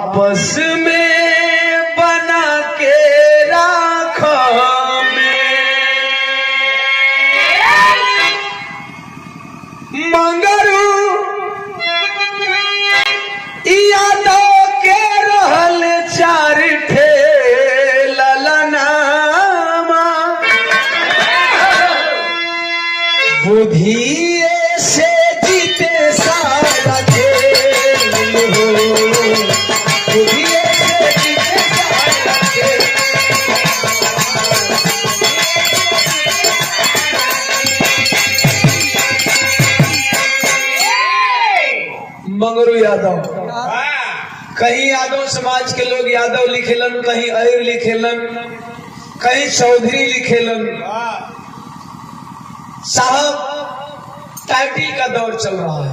आपस में बना के राखो मंगरू यादव के रहल चार ठे ललनामा बुद्धि से जीते सारा खेल बुद्धि से जीते सारा खेल। मंगरू यादव कहीं यादव समाज के लोग यादव लिखेलन, कहीं अयर लिखेलन, कहीं चौधरी लिखेलन। साहब टाइटिल का दौर चल रहा है,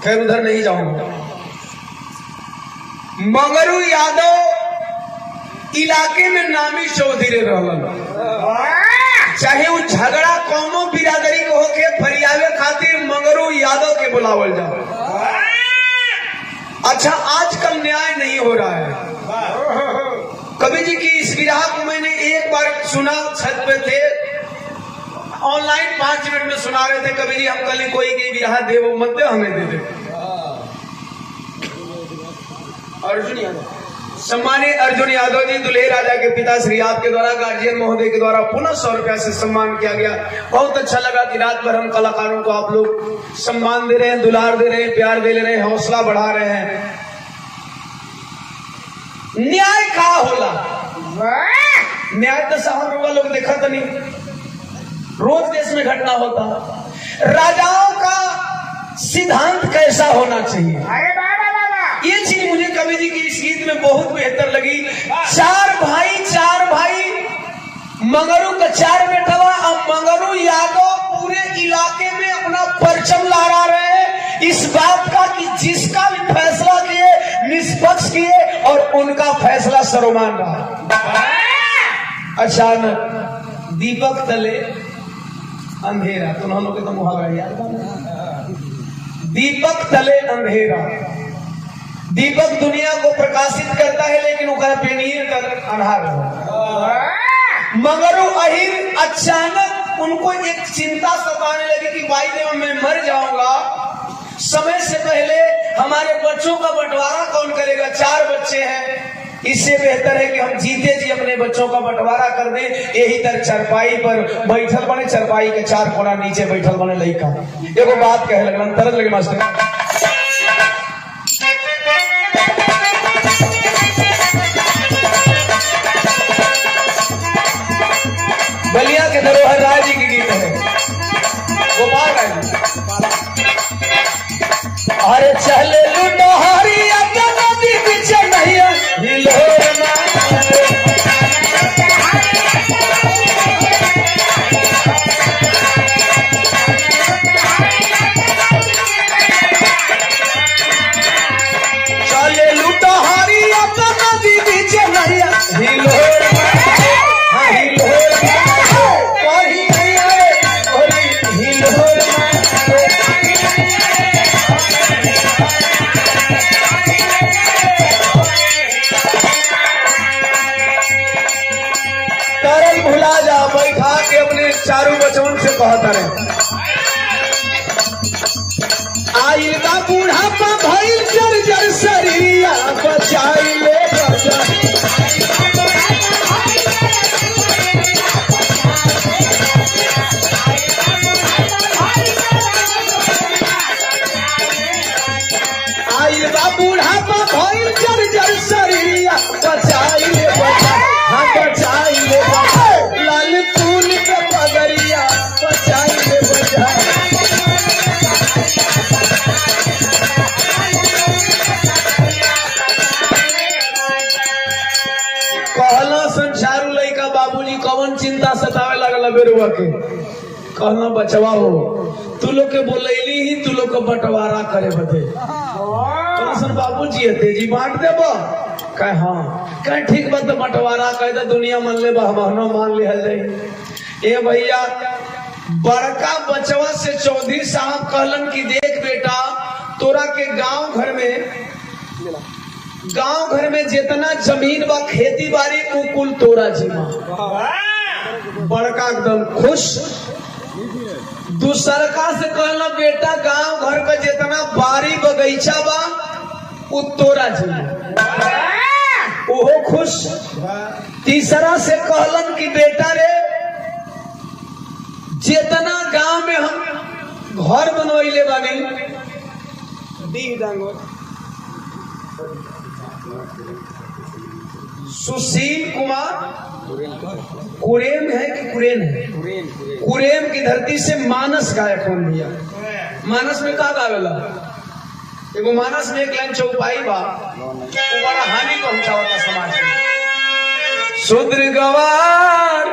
खैर उधर नहीं जाऊंगा। मंगरू यादव इलाके में नामी चौधरी रहलन, चाहे वो झगड़ा कौनो बिरादरी को होके फरियावे खातिर मंगरू यादव के बुलावल जाओ। अच्छा, आजकल न्याय नहीं हो रहा है। कवि जी की इस विरह को मैंने एक बार सुना, छत पे थे, ऑनलाइन 5 मिनट में सुना रहे थे। कवि जी हम कल कोई की विरह दे वो मत दे, हमें दे दे। अर्जुन यादव, सम्मानीय अर्जुन यादव जी दुल्हे राजा के पिता श्री आपके द्वारा गार्जियन महोदय के द्वारा पुनः 100 रुपया से सम्मान किया गया। बहुत अच्छा लगा कि रात भर हम कलाकारों को आप लोग सम्मान दे रहे हैं, दुलार दे रहे हैं, प्यार दे रहे हैं, हौसला बढ़ा रहे हैं। न्याय कहा होला? न्याय तो साहब लोग देखा तो नहीं, रोज देश में घटना होता। राजाओं का सिद्धांत कैसा होना चाहिए, ये चीज मुझे कवि जी की इस गीत में बहुत बेहतर लगी। चार भाई मंगरू का 4 बेटा हुआ। अब मंगरू यादव पूरे इलाके में अपना परचम लहरा रहे हैं इस बात का कि जिसका भी फैसला किए निष्पक्ष किए और उनका फैसला सर्वमान्य रहा। अचानक दीपक तले अंधेरा, तो उन्होंने के तो मुहावरा याद है, दीपक तले अंधेरा। दीपक दुनिया को प्रकाशित करता है लेकिन वो पेनीर का अंधार है। मंगरू अहिर अचानक उनको एक चिंता सताने लगी कि भाई देव मैं मर जाऊंगा, समय से पहले हमारे बच्चों का बंटवारा कौन करेगा? 4 बच्चे हैं, इससे बेहतर है कि हम जीते जी अपने बच्चों का बंटवारा कर दें। यही तर चरपाई पर बैठल बने, चरपाई के 4 कोना नीचे बैठल बने लड़का। एगो बात कहे लगन, तरस लगे मास्टर। बलिया के धरोहर राय जी की गीत है, गोपाल राय जी। अरे चले लुटोहारी नदी पीछे नहीं हिलोना, चले लुटोहारी नदी पीछे नहीं हिलोना। बैठा के अपने चारों बचवन से कहता रहे, आइल का बूढ़ापा भइल जर्जर शरीरिया बचाई ले बचा। आइल का बूढ़ापा भइल जर्जर शरीरिया बचाई ले बचा, हाँ बचाई ले बचा। कहला संसारू लइका बाबूजी कौन चिंता सतावे लगल बेरुआ के? कहना बचवा हो, तू लोग के बोलैली ही तू लोग को बंटवारा करे बदे। बाबूजी तेजी बांट देब कहे हाँ, कहे ठीक बात बंटवारा कह दे, दुनिया मान ले हमनो मान लिया जाए। ए भैया, बड़का बचवा से चौधरी साहब कहलन कि देख बेटा, तोरा के गांव घर में गांव घर में जितना जमीन बा खेती बाड़ी उ कुल तोरा जीमा। बड़का एकदम खुश। दूसरका से कहला बेटा गांव घर का जितना बाड़ी बगीचा बा उ तोरा जीमा, ओहो खुश। तीसरा से कहलन कि बेटा रे जितना गांव में हम घर बनवैले बानी दीह डांगो सुशील कुमार कुरेम है कि कुरेन है, कुरेम की धरती से मानस गायक कौन भैया। मानस में का गावेला एगो मानस में एक लाइन चौपाई बा वो बड़ा हानि पहुंचावता समाज में। शूद्र गवार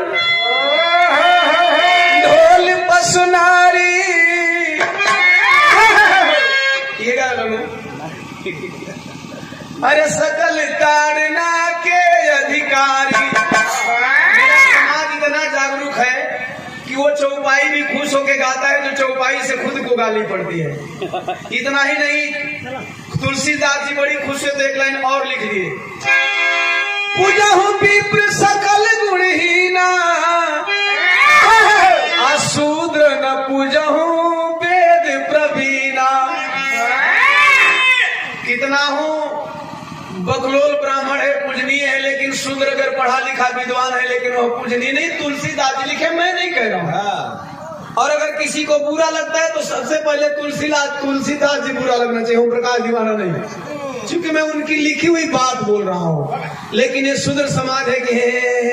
ढोल पसुनारी ये गाना अरे सकल ताड़ना के अधिकारी। समाज इतना जागरूक है कि वो चौपाई भी खुश होके गाता है जो चौपाई से खुद को गाली पड़ती है। इतना ही नहीं तुलसीदास जी बड़ी खुश है तो एक लाइन और लिख दिए। पूजा हूँ विप्र सकल गुणहीना अशूद्र न पूजा हूँ वेद प्रवीणा। कितना हूँ बकलोल ब्राह्मण है पूजनीय है लेकिन शूद्र अगर पढ़ा लिखा विद्वान है लेकिन वह पूजनीय नहीं। तुलसीदास जी लिखे, मैं नहीं कह रहा हूँ। और अगर किसी को बुरा लगता है तो सबसे पहले तुलसीदास जी बुरा लगना चाहिए, ओम प्रकाश दीवाना नहीं, क्योंकि मैं उनकी लिखी हुई बात बोल रहा हूँ। लेकिन ये शूद्र समाज है कि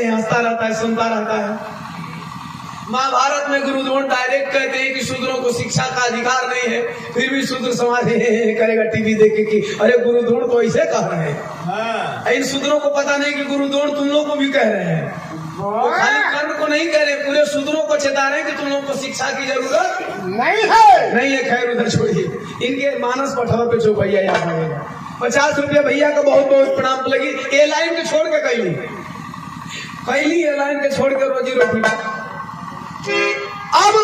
हंसता रहता है, सुनता रहता है। महाभारत में गुरुद्रोण डायरेक्ट कहते हैं कि शूद्रों को शिक्षा का अधिकार नहीं है, फिर भी शूद्र समाज करेगा टीवी देख के कि अरे गुरुद्रोण तो ऐसे कह रहे हैं। इन शूद्रों को पता नहीं कि गुरुद्रोण तुम लोग को भी कह रहे हैं। वो खाली कर्ण को नहीं कह रहे, पूरे शूद्रों को चेता रहे कि तुम लोग को शिक्षा की जरूरत नहीं है। खैर उधर छोड़िए, इनके मानस पठवा पे चौपैया याद आएगा। 50 रुपया भैया का बहुत बहुत प्रणाम लगी। ए लाइन के छोड़ के कैली ए लाइन के छोड़ के रोजी रोटी। अब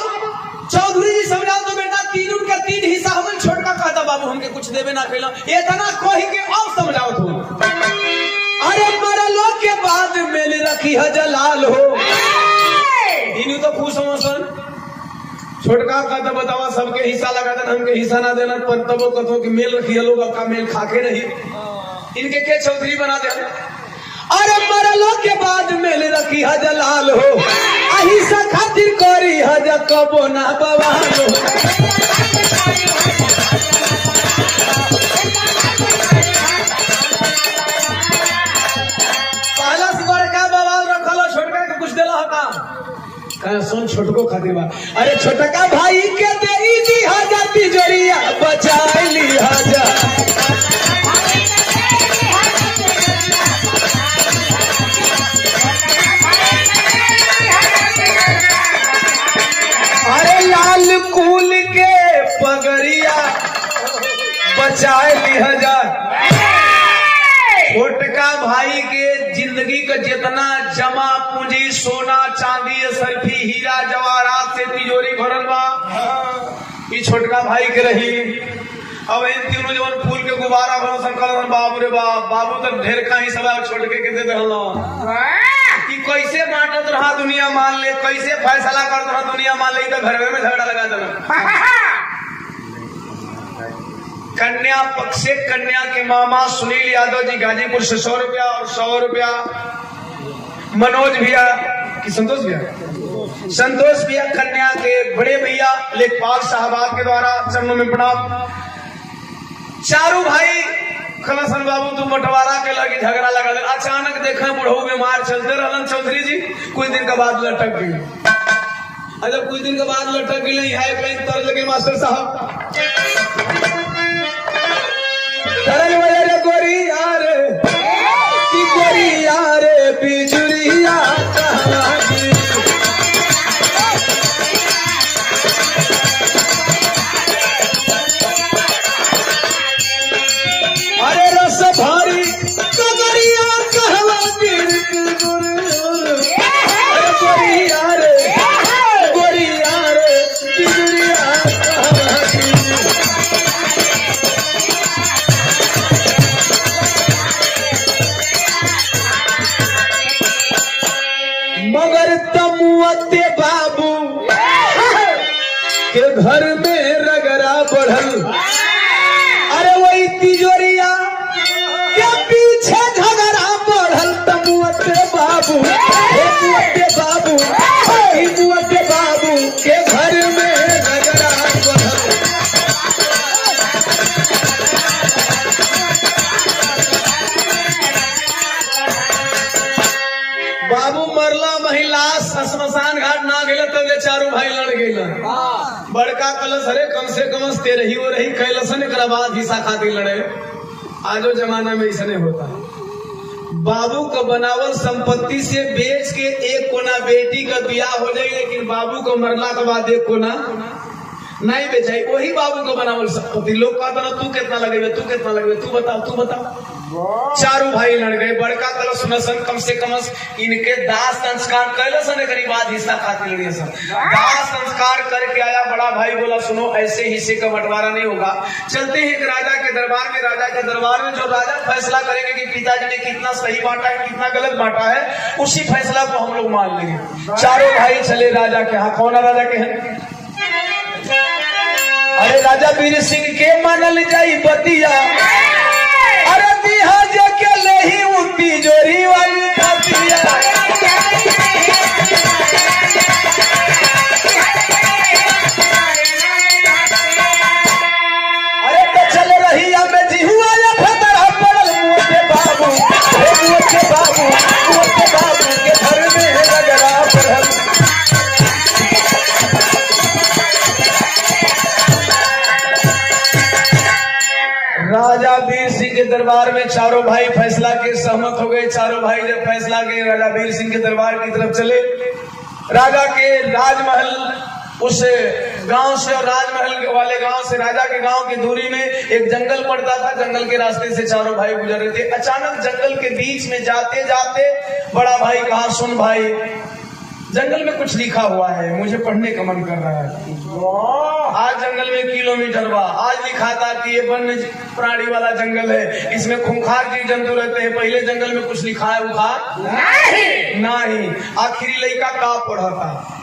चौधरी जी समझाओ तो बेटा तीन हिस्सा हमन छोटका कहता बाबू हमके कुछ देवे ना कैला इतना कोही के और समझाओ तुम। अरे मरलो के बाद मेले रखी है जलाल हो इन्हीं तो खुश हो सन। छोटका कहता बतावा सबके हिस्सा लगा देना हमके हिस्सा ना देना पर तबो कथो कि मेल रखी है लोग आपका मेल खाके नहीं इनके के चौधरी बना दे। अरे मरलो के बाद मेले रखी है जलाल हो अहिसा खातिर करी है कबो ना बवाल हो। पहला से बड़का बवाल रखल छोटका के कुछ देला का सुन छोटको खातिर बा। अरे छोटका भाई के दे दी हजार तिजोरिया बचा ली हजार। लाल कूल के पगड़िया बचाए ली हजार। छोटका भाई के जिंदगी का जितना जमा पूंजी सोना चांदी सर्फी हीरा जवाहरात से तिजोरी भरल बा ये छोटका भाई के रही। अब इन तीनों जवन फूल के गुब्बारा बनो संकलन बाबू रे बाबू तो ढेर का ही सब छोटके के दे दहलो कि कैसे बांटत रहा दुनिया मान ले कैसे फैसला करत रहा दुनिया मान ले तो घर में झगड़ा लगा देना। कन्या पक्ष से कन्या के मामा सुनील यादव जी गाजीपुर से 100 रुपया और 100 रुपया मनोज भैया की संतोष भैया कन्या के बड़े भैया लेखपाल साहबाब के द्वारा चरणों में प्रणाम। चारू भाई खलसन बाबू तू बंटवारा के लगी झगड़ा लगा दे। अचानक देखा बुढ़ऊ बीमार चलते रहलन चौधरी जी कुछ दिन के बाद लटक गई। जब कुछ दिन के बाद लटक गई है एक लाइन तर्ज लगे मास्टर साहब गोरिया रे बिजुरिया अरे रस भारी कगरिया कहवा गोरिया रे बिजुरिया कहवा मुअत्ते बाबू के घर में रगड़ा बढ़ल। अरे वही तिजोरिया के पीछे झगड़ा बढ़ल। त मुअत्ते बाबू मुअत्ते बाबू मुअत्ते बाबू के घर में रगड़ा बढ़ल। बाबू मरला महिला श्मशान घाट ना गेल तो चारू भाई लड़ गए। बड़का कलश अरे कम से कम तेरही हो रही कैलसन एक बाद हिस्सा खातिर लड़े। आजो जमाना में ऐसा नहीं होता। बाबू का बनावल संपत्ति से बेच के एक कोना बेटी का ब्याह हो जाए, लेकिन बाबू को मरला के बाद एक कोना नहीं बेचाई। वही बाबू को बनावल संपत्ति। लोग कहता ना तू कितना लगेगा, तू कितना लगेगा, तू बताओ तू बताओ। चारों भाई लड़ गए। बड़का कलश सुनसन कम से कम इनके दाह संस्कार कैलसन करीब बाद हिस्सा खातिर लड़िए सन। दाह संस्कार करके आया। बड़ा भाई बोला सुनो ऐसे हिस्से का बंटवारा नहीं होगा। चलते हैं एक राजा के दरबार में। राजा के दरबार में जो राजा फैसला करेंगे कि पिताजी ने कितना सही बांटा है कितना गलत बांटा है, उसी फैसला को हम लोग मान लेंगे। चारों भाई चले राजा के यहाँ। कौन राजा के हैं? अरे राजा वीर सिंह के मानल जाई बतिया। अरे बिहाज के ले ही उठी जोरी वाली बतिया। अरे तो चल रही में जिहुआ या फतरा पड़ल। मुझे बाबू मुझे बाबू मुझे बाबू के घर में रगड़ा पड़ल। राजा वीर सिंह के दरबार में चारों भाई फैसला के सहमत हो गए। चारों भाई जब फैसला के राजा वीर सिंह के दरबार की तरफ चले। राजा के राजमहल उस गांव से और राजमहल वाले गांव से राजा के गांव की दूरी में एक जंगल पड़ता था। जंगल के रास्ते से चारों भाई गुजर रहे थे। अचानक जंगल के बीच में जाते जाते बड़ा भाई कहा सुन भाई, जंगल में कुछ लिखा हुआ है, मुझे पढ़ने का मन कर रहा है। आज जंगल में किलोमीटर बा। आज लिखा था कि ये वन्य प्राणी वाला जंगल है, इसमें खूंखार जीव जंतु रहते हैं। पहले जंगल में कुछ लिखा है उखार नहीं। आखिरी लड़का का पढ़ा था।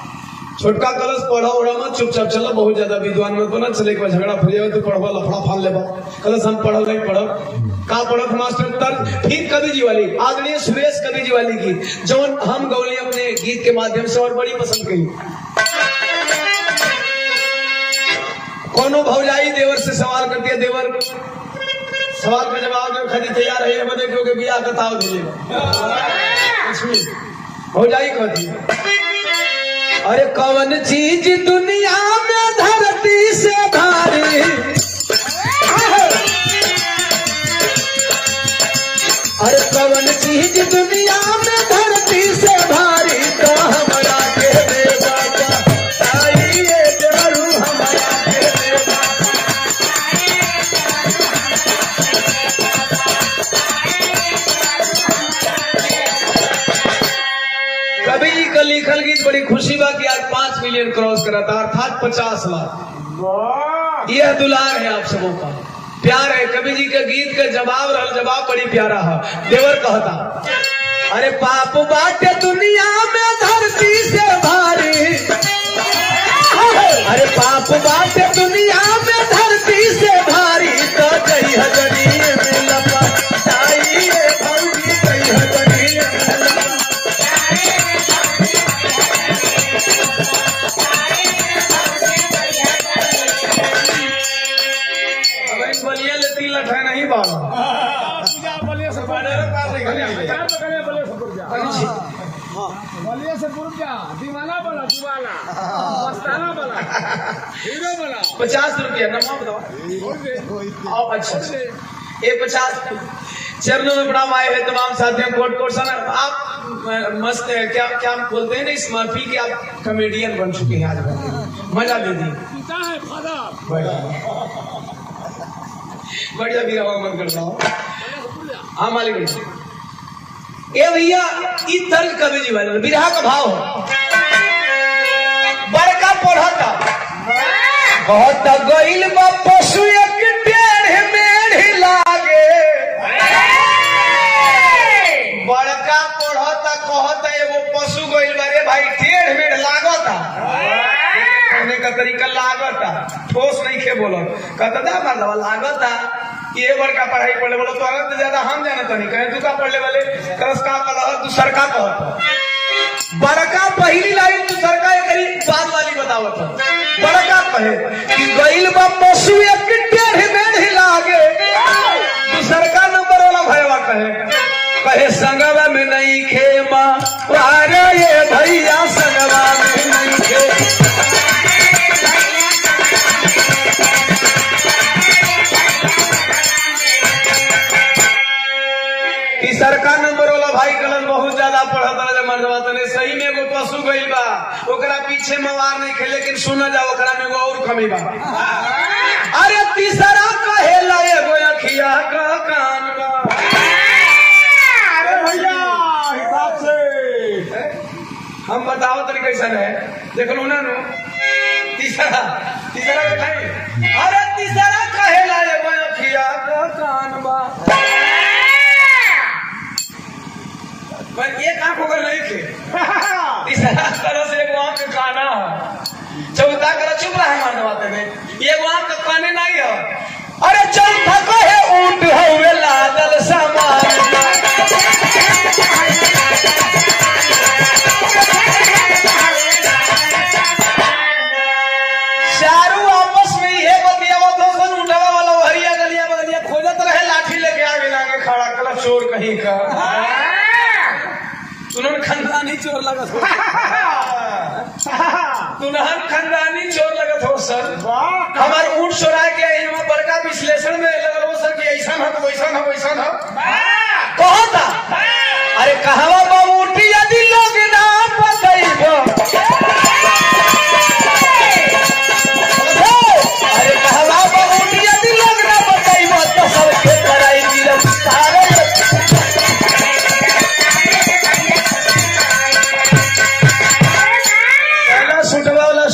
छोटका कलश पढ़ा उड़ा मत, चुपचाप चला। बहुत ज्यादा विद्वान मत बना। चले के बाद झगड़ा फरिया तो पढ़वा लफड़ा फाल लेबा। कलश हम पढ़ल नहीं पढ़ब का पढ़त मास्टर तर्क। फिर कवि जी वाली आदरणीय सुरेश कवि जी वाली गीत जो हम गौली अपने गीत के माध्यम से और बड़ी पसंद करी। कोनो भौजाई देवर से सवाल करती है। देवर सवाल का जवाब दे खाली तैयार है बने क्योंकि बियाह का ताव दिलेगा। भौजाई कहती है अरे कौन चीज दुनिया में धरती से भारी। अरे कौन चीज दुनिया में धरती से भारी। तो हमरा के देवा आइए जरूर हमरा के देवा। कवि जी का लिखल गीत बड़ी खुशी बा कि आज 5 मिलियन क्रॉस करा था, अर्थात 50 लाख। यह दुलार है आप सबों का, प्यार है। कवि जी के गीत का जवाब रहल, जवाब बड़ी प्यारा है। देवर कहता अरे पाप बाटे दुनिया में धरती से भारी। अरे पाप बाटे दुनिया में धरती से भारी। तो जई हजरी में लपटाइए भौजी, जई हजरी में बलिया लेती लठा नहीं बाबा। बलिया से पूर्व जा दीवाना बोला, दीवाना मस्ताना बोला, हीरो बोला। 50 रुपया नमो बताओ। अच्छा ये 50 चरणों में प्रणाम आए हैं तमाम साथियों। कोट कोट सर आप मस्त है। क्या क्या बोलते हैं ना इस महफिल के आप कॉमेडियन बन चुके हैं। आज मजा दे दी। बढ़िया भी रहा मन करता हूँ। हाँ मालिक ए भैया इस तर्क कवि जी वाले बिरहा का भाव है। बड़का पढ़ता बहुत गईल बा पशु एक टेढ़ मेढ़ लागे। बड़का पढ़ता कहता एगो पशु गईल बारे भाई टेढ़ मेढ़ तरीका लागता ठोस नहीं खे बोलो कहता था मतलब लागता ये बड़का पढ़ाई पढ़े बोलो तो अलग ज्यादा हम जानता नहीं कहे तू का पढ़ले वाले करस का कलह तू सरका कहत बड़का पहली लाइन तू सरका करी बाद वाली बतावत बड़का कहे कि गइल बा पशु एक टेढ़ मेढ़ लागे तू सरका नंबर वाला भयवा कहे संगवा में नहीं खेमा अरे ये भैया संगवा में नहीं खे सरकार नंबर वाला भाई कलन बहुत ज्यादा पढ़ता मर्दवा तने सही में एगो पशु गइल बा ओकरा पीछे मवार नहीं खे लेकिन सुन जा ओकरा में एगो और कमी बा अरे तीसरा कहेला एगो अखिया का कान बा अरे भैया हिसाब से हम बताओ तनी कैसा है देख लो ना नो तीसरा बताई अरे तीसरा कहेला एगो अखिया का कान बा पर एक आंख होकर नहीं थे तीसरा तरह से एक आंख का काना है चौथा कर चुप रहा है मानवाते में एक आंख का काने नहीं है अरे चौथा कहे ऊंट हुए लादल सामान चारों आपस में ये बतियावा दोस्तन उठावा वाला हरिया गलिया बगलिया खोजत रहे लाठी लेके आगे लागे खड़ा कला चोर कहीं का तुनहन खानदानी चोर लगत हो तुनहन खानदानी चोर लगत हो सर हमार ऊंट चोरा के यहाँ बड़का विश्लेषण में लगल हो सर कि ऐसा है वैसा कहो था अरे कहवा बाबूटी यदि लोग ना बतैबो अरे कहवा बाबूटी यदि लोग ना बतैबो तो सबके पढ़ाई गिरफ्तार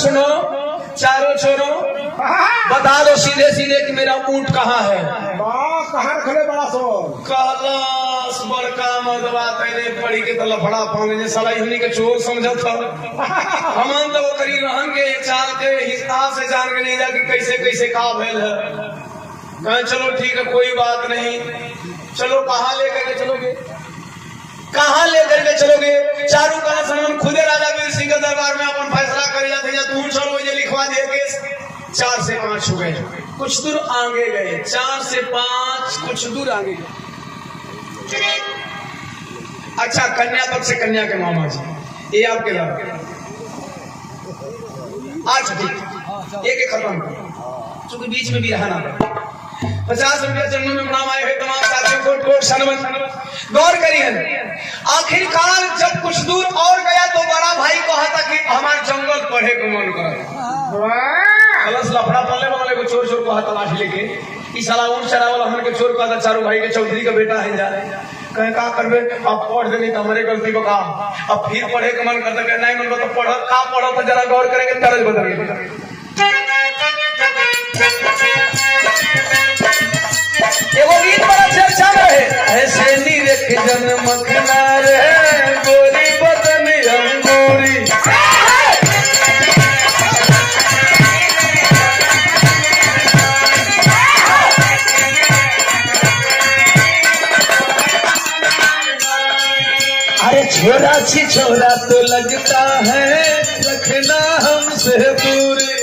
सुनो चारों छोरों बता दो सीधे सीधे कि मेरा ऊंट कहाँ है कहाँ खड़े बड़ा सो कलश बड़का मर्दवा तेरे पड़ी के तो लफड़ा पाने साला इन्हीं के चोर समझत था हमन तो करी रहन के चाल के हिसाब से जान के नहीं जा कि कैसे कैसे का भेल है कहें चलो ठीक है कोई बात नहीं चलो कहाँ लेकर के चलोगे कहाँ लेकर के चलोगे चारों का समान खुदे राजा वीर सिंह के दरबार में अपन फैसला कर जाते या तू चलो ये लिखवा दे के 4 से 5 हो गए कुछ दूर आगे गए 4 से 5 कुछ दूर आगे गए अच्छा कन्या पक्ष से कन्या के मामा जी ये आपके लड़के आज एक खत्म चूंकि बीच में भी रहना 50 रुपया चरणों में प्रणाम आए हुए तमाम साथियों को कोट सनमत गौर करिए आखिरकार जब कुछ दूर और गया तो बड़ा भाई कहा था कि हमारे जंगल पढ़े को मन कर कलश लफड़ा पल्ले वाले को चोर चोर को तलाश लेके इस साला ऊंट चरा वाला हमने के चोर कहा था चारों भाई के चौधरी का बेटा है जा कहे का करबे अब पढ़ देनी तो हमारे गलती को कहा अब फिर पढ़े का मन करता है नहीं मन तो पढ़ का पढ़ो तो जरा गौर करेंगे तरज बदल एगो गीत बड़ा चर्चा में है ऐसे नीरख जन्म मखना रे गोरी बदन अंगूरी अरे छोरा छी छोरा तो लगता है रखना हमसे दूरी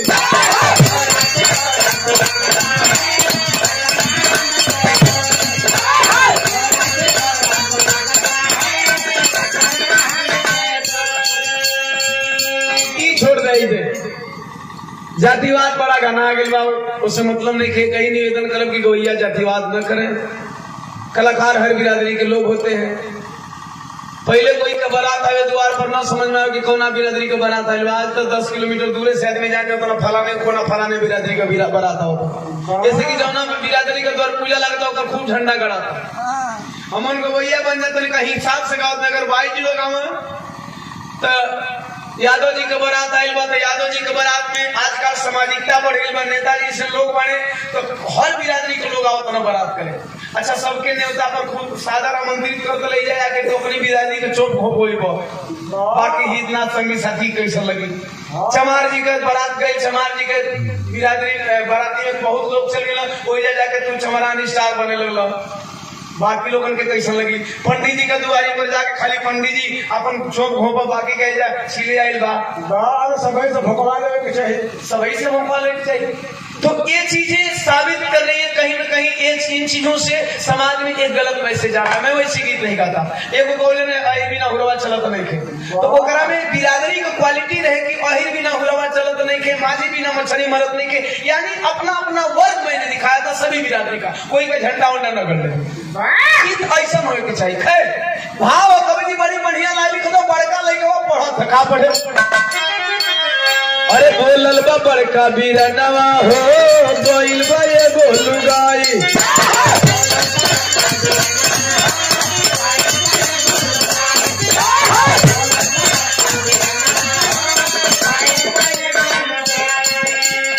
छोड़ रही थे जातिवाद बड़ा गाना आ गया उससे मतलब नहीं खे कहीं निवेदन करब की गोइया जातिवाद न करें कलाकार हर बिरादरी के लोग होते हैं पहले कोई का बारात आवे द्वार पर ना समझ में आवे कि कौन बिरादरी का बारात आवे आज तो 10 किलोमीटर दूर से आदमी जाके तो फलाने बिरादरी का बारात हो जैसे कि जौना बिरादरी का द्वार पूजा लगता है खूब झंडा गड़ाता हमन को भैया बन जाते कहीं हिसाब से गाँव में अगर 22 लोग आवे तो यादव जी के बारात आयल बा तो यादव जी के बारात में आजकल सामाजिकता बढ़ गई बा नेताजी से लोग बने तो हर बिरादरी के लोग आवत ना बारात करे अच्छा सबके न्योता पर खूब सादा आमंत्रित कर ले जाए आके टोकरी बिरादरी के चोप हो बोई बाकी हित ना संगी साथी कैसे लगी। चमार जी के बारात गई, चमार जी के बिरादरी बाराती में बहुत लोग चल गए, वही जाके तू चमरानी स्टार बने लगल। बाकी लोगन के कैसन लगी। पंडित जी का दुआरी पर जाके खाली पंडित जी अपन चोप घोपा बाकी कह जा छिले आइल बा सभी से भोकवा लेवे के चाहिए, सभी से भोकवा लेके चाहिए। तो ये चीजें साबित कर रही है कहीं न कहीं इन चीजों से समाज में एक गलत मैसेज आ रहा है। मैं वैसे गीत नहीं गाता, एक बोले ने अहिर बिना हुरवा चलत नहीं खे, तो ओकरा में बिरादरी का क्वालिटी रहे कि अहिर बिना हुरवा चलत नहीं खे, माझी बिना मछली मरत नहीं खे, यानी अपना अपना वर्ग मैंने दिखाया था सभी बिरादरी का, कोई का झंडा उंडा न कर ले। ऐसा होने के चाहिए। खैर भाव कवि जी बड़ी बढ़िया ला लिखो तो बड़का लइका पढ़त थका पढ़े। अरे बोलल बा बड़का बीरनवा हो गोइल बा ये गोलू गाई।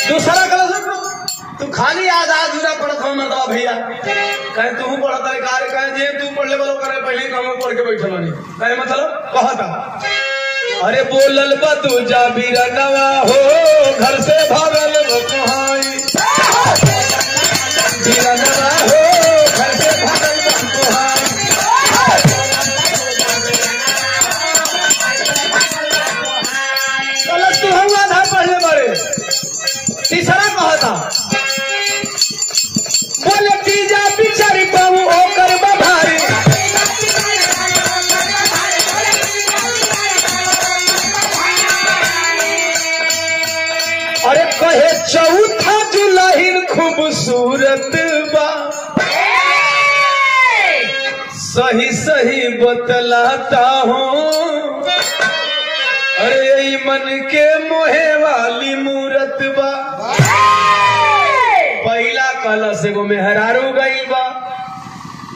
दूसरा कलश तू खाली आजाद पूरा पढ़त हो मर्दवा भैया, कहे तू पढ़ता है कार्य कहे जे तू पढ़ ले बोलो करे पहले काम पढ़ के बैठल नहीं कहे मतलब कहता। अरे बोलल बा तू जा बीरनवा हो घर से भागल बकुहाई, बीरनवा हो घर से भागल बकुहाई। गलत तू हम आधा पढ़ले बड़े। तीसरा कहता बोले तीजा बिचारी पाऊ ओकर बभारी। अरे कहे चौथा दुल्हन खूबसूरत बा, सही सही बतलाता हूँ। अरे मन के मोहे वाली मूरत बा। पहला कलश एगो मेहरारू गईल बा,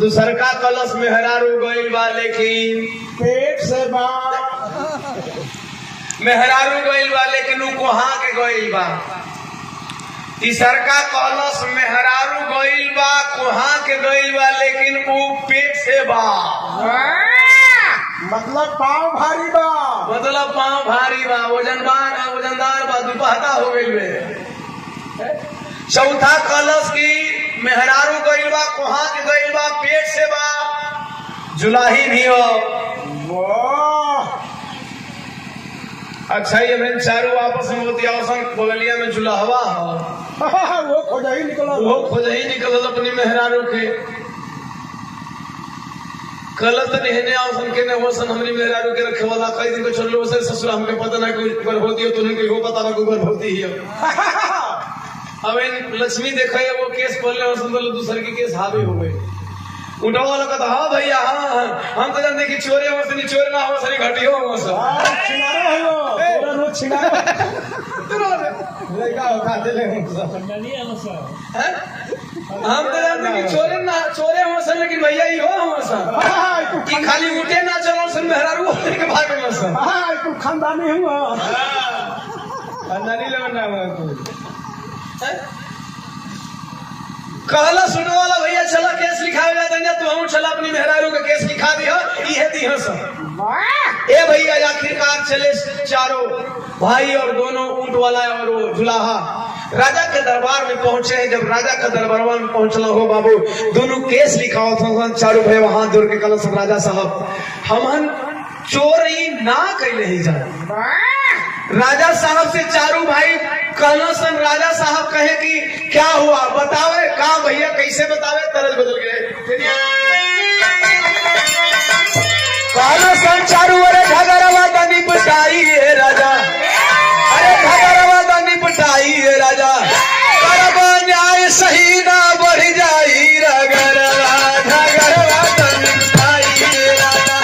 दूसर का कलश मेहरारू गईल बा लेकिन पेट से बा मेहरारू गईल बा लेकिन उ कहाँ के गईल बा। तीसर का कलश मेहरारू गईल बा कहाँ के गईल बा लेकिन उ पेट से बा, मतलब पाँव भारी बा, मतलब पाँव भारी बा, वजनदार बा, दुपहता हो गईल बे। चौथा कलश की मेहरारू गईल बा कहाँ के गईल बा पेट से बा, जुलाही भी हो। अच्छा ये मैं चारों आपस में होती आवसन बगलिया में जुलाहवा हो वो खोजा ही निकला, वो खोज ही निकल अपनी मेहरारू के गलत नहीं आवसन के ने वसन हमरी मेहरारू के रखे वाला कई दिन को छोड़ लो सर ससुर हमके पता ना कोई गर्भवती हो तुमने को पता ना कोई गर्भवती है। अब इन लक्ष्मी देखा है वो केस बोलने और सुन दूसरे की केस हावी हो गई। उठा वाला कहता हाँ भैया हाँ हम तो जानते कि चोरे हो सनी चोर ना हो सनी घटी हो सब छिनारो है वो पूरा रोज छिनारो लड़का खाते ले हम तो जानते कि चोरे हो सन लेकिन भैया ही हो सन कि खाली उठे ना चलो सन मेहरारू होने के भाग में सन तू खानदानी हुआ खानदानी लेवन नाम है तू कहला सुनो वाला भैया चला केस लिखावे जाता है तो हम चला अपनी मेहरारू का केस लिखा दिया ये दी सब। ए भैया आखिरकार चले चारों भाई और दोनों ऊंट वाला और वो जुलाहा राजा के दरबार में पहुंचे हैं। जब राजा का दरबार में पहुंचना हो बाबू दोनों केस लिखाओ था चारों भाई वहां जोड़ के कल राजा साहब हम चोरी ना कैले ही जाए। राजा साहब से चारों भाई कहना सन राजा साहब कहे कि क्या हुआ बतावे का भैया कैसे बतावे तरज बदल गए कहना सन चारों अरे घगरवा दानी पटाई है राजा अरे घगरवा दानी पटाई है राजा करब न्याय सही ना बढ़ जाई रगरवा घगरवा दानी पटाई है राजा।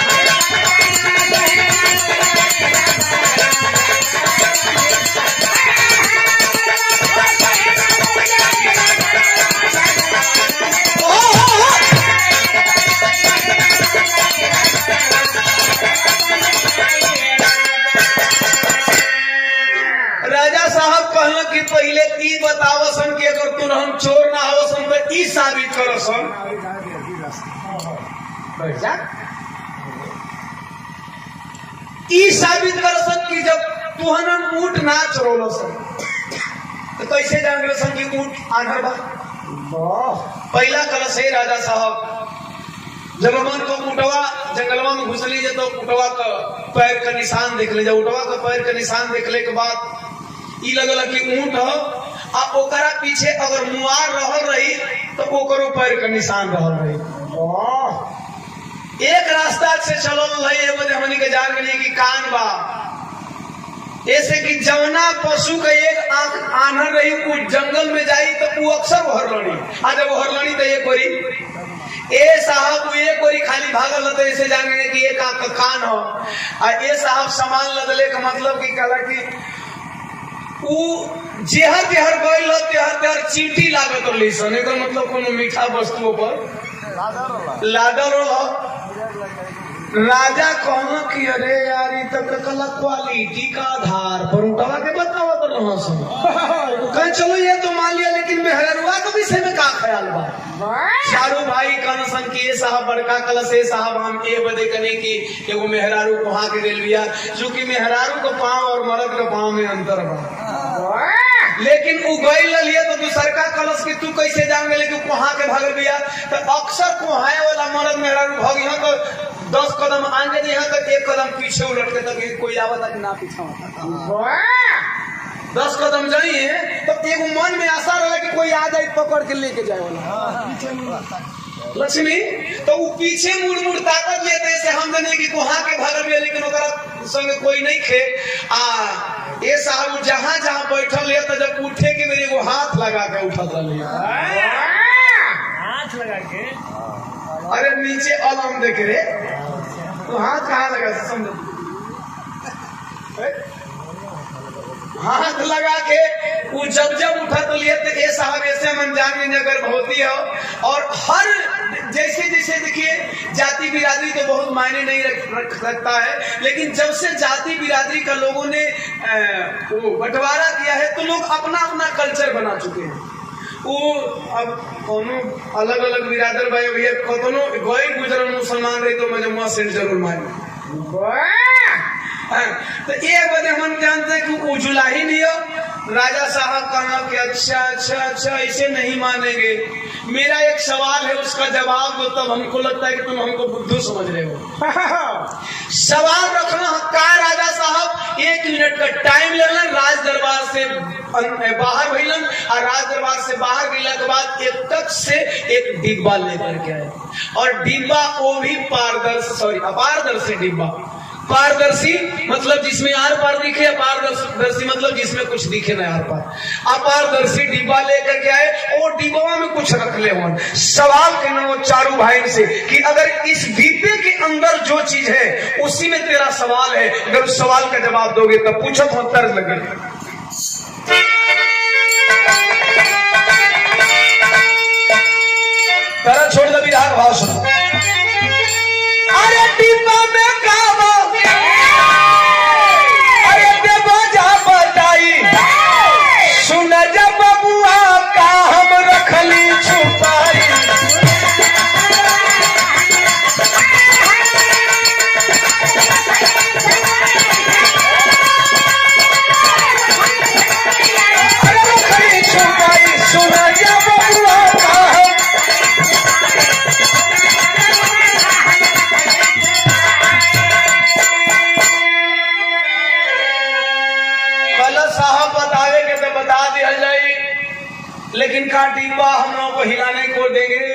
राजा साहब कहना कि पहले ई बतावसन कि अगर तू हम चोर ना आवसन तो ई साबित करसन। बैठ जा। ई साबित कर सन कि जब तुहन ऊंट ना चरोलो सन तो कैसे जान गए सन कि ऊंट आंधर बा। पहला कलश है राजा साहब जब मन को उठवा जंगलवा में घुसली जे तो उठवा का पैर का निशान देख ले, जब उठवा का पैर का निशान देखले के बाद ई लगल कि ऊंट हो आ ओकरा पीछे अगर मुआर रहल रही तो ओकरो पैर का निशान रहल रही। एक रास्ता से चलल रही है बजे हमनी के जान गई कि कान बा ऐसे कि जवना पशु का एक आंख आन्हर रही वो जंगल में जाई तो वो अक्सर हरलनी आ जब हरलनी तो एक कोरी ए साहब ये कोरी खाली भागल तो ऐसे जान गए कि एक आंख का कान हो आ ए साहब सामान लदले का मतलब कि कहला कि वो जेहर जेहर गइल तेहर तेहर चींटी लागत रही सन एकर मतलब कोनो मीठा वस्तुओं पर लादल रहो। राजा कहना कि अरे यार ये तक कला क्वालिटी का आधार पर उठवा के बतावा तो रहा सुन कहीं चलो ये तो मान लिया लेकिन मेहरुआ के विषय में का ख्याल बा। चारों भाई कनसन की साहब बड़का कलश है साहब हम ए बदे कने की एगो मेहरारू को वहां के रेल बिया चूंकि मेहरारू को पांव और मर्द के पांव में अंतर बा लेकिन उ गई लिया तो दूसर का कलश की तू कैसे जान गए कि कुहा के भागल बिया तो अक्सर कुहाए वाला मर्द मेहरारू भाग यहाँ तो 10 कदम आगे यहाँ तक 1 कदम पीछे उलट के तक कोई आवता कि ना पीछा 10 कदम जाइए तो एक मन में आशा रहा कि कोई आ जाए पकड़ के लेके जाए वाला लक्ष्मी तो वो पीछे मुड़ मुड़ ताकत लेते से हम जाने कि कुहा के भागल बिया लेकिन ओकरा संग कोई नहीं खे ये साहब जहां जहां बैठल है तो जब उठे के मेरे को हाथ लगा के उठा हाथ लगा के अरे नीचे अलम देख रे तो हाथ कहाँ लगा समझ हाथ लगा के वो जब जब उठा तो लिए तो ये साहब ऐसे मन जान अगर होती है और हर जैसे जैसे देखिए जाति बिरादरी तो बहुत मायने नहीं रखता है लेकिन जब से जाति बिरादरी का लोगों ने वो बंटवारा किया है तो लोग अपना अपना कल्चर बना चुके हैं। वो अब कोनो अलग अलग बिरादर भाई भैया कोनो गोई गुजरन मुसलमान रही तो मजमुआ सेंट जरूर मारी तो ये बदे हम जानते हैं कि उजुला ही नहीं हो। राजा साहब कहना कि अच्छा अच्छा अच्छा ऐसे नहीं मानेंगे मेरा एक सवाल है उसका जवाब दो तब हमको लगता है कि तुम हमको बुद्धू समझ रहे हो। सवाल रखना का राजा साहब 1 मिनट का टाइम लेना राज दरबार से बाहर भइलन और राज दरबार से बाहर गइला के बाद एक तक से एक डिब्बा लेकर के आए और डिब्बा वो भी अपारदर्शी डिब्बा। पारदर्शी मतलब जिसमें आर पार दिखे, अपारदर्शी मतलब जिसमें कुछ दिखे ना आर पार। अपारदर्शी डिब्बा लेकर के आए और डिब्बा में कुछ रख ले। सवाल करना वो चारों भाई से कि अगर इस डिब्बे के अंदर जो चीज है उसी में तेरा सवाल है, अगर उस सवाल का जवाब दोगे तब पूछो तो तर्ज लगे। तरह छोड़ दे बिहार भाव सुनो। अरे डिब्बा में सुन जब बबुआ का हम रखली छुपाई रखली छुपाई सुन जब बबुआ का साहब बतावे के तो बता दिया जाए लेकिन का डिब्बा हम लोगों को हिलाने को देंगे।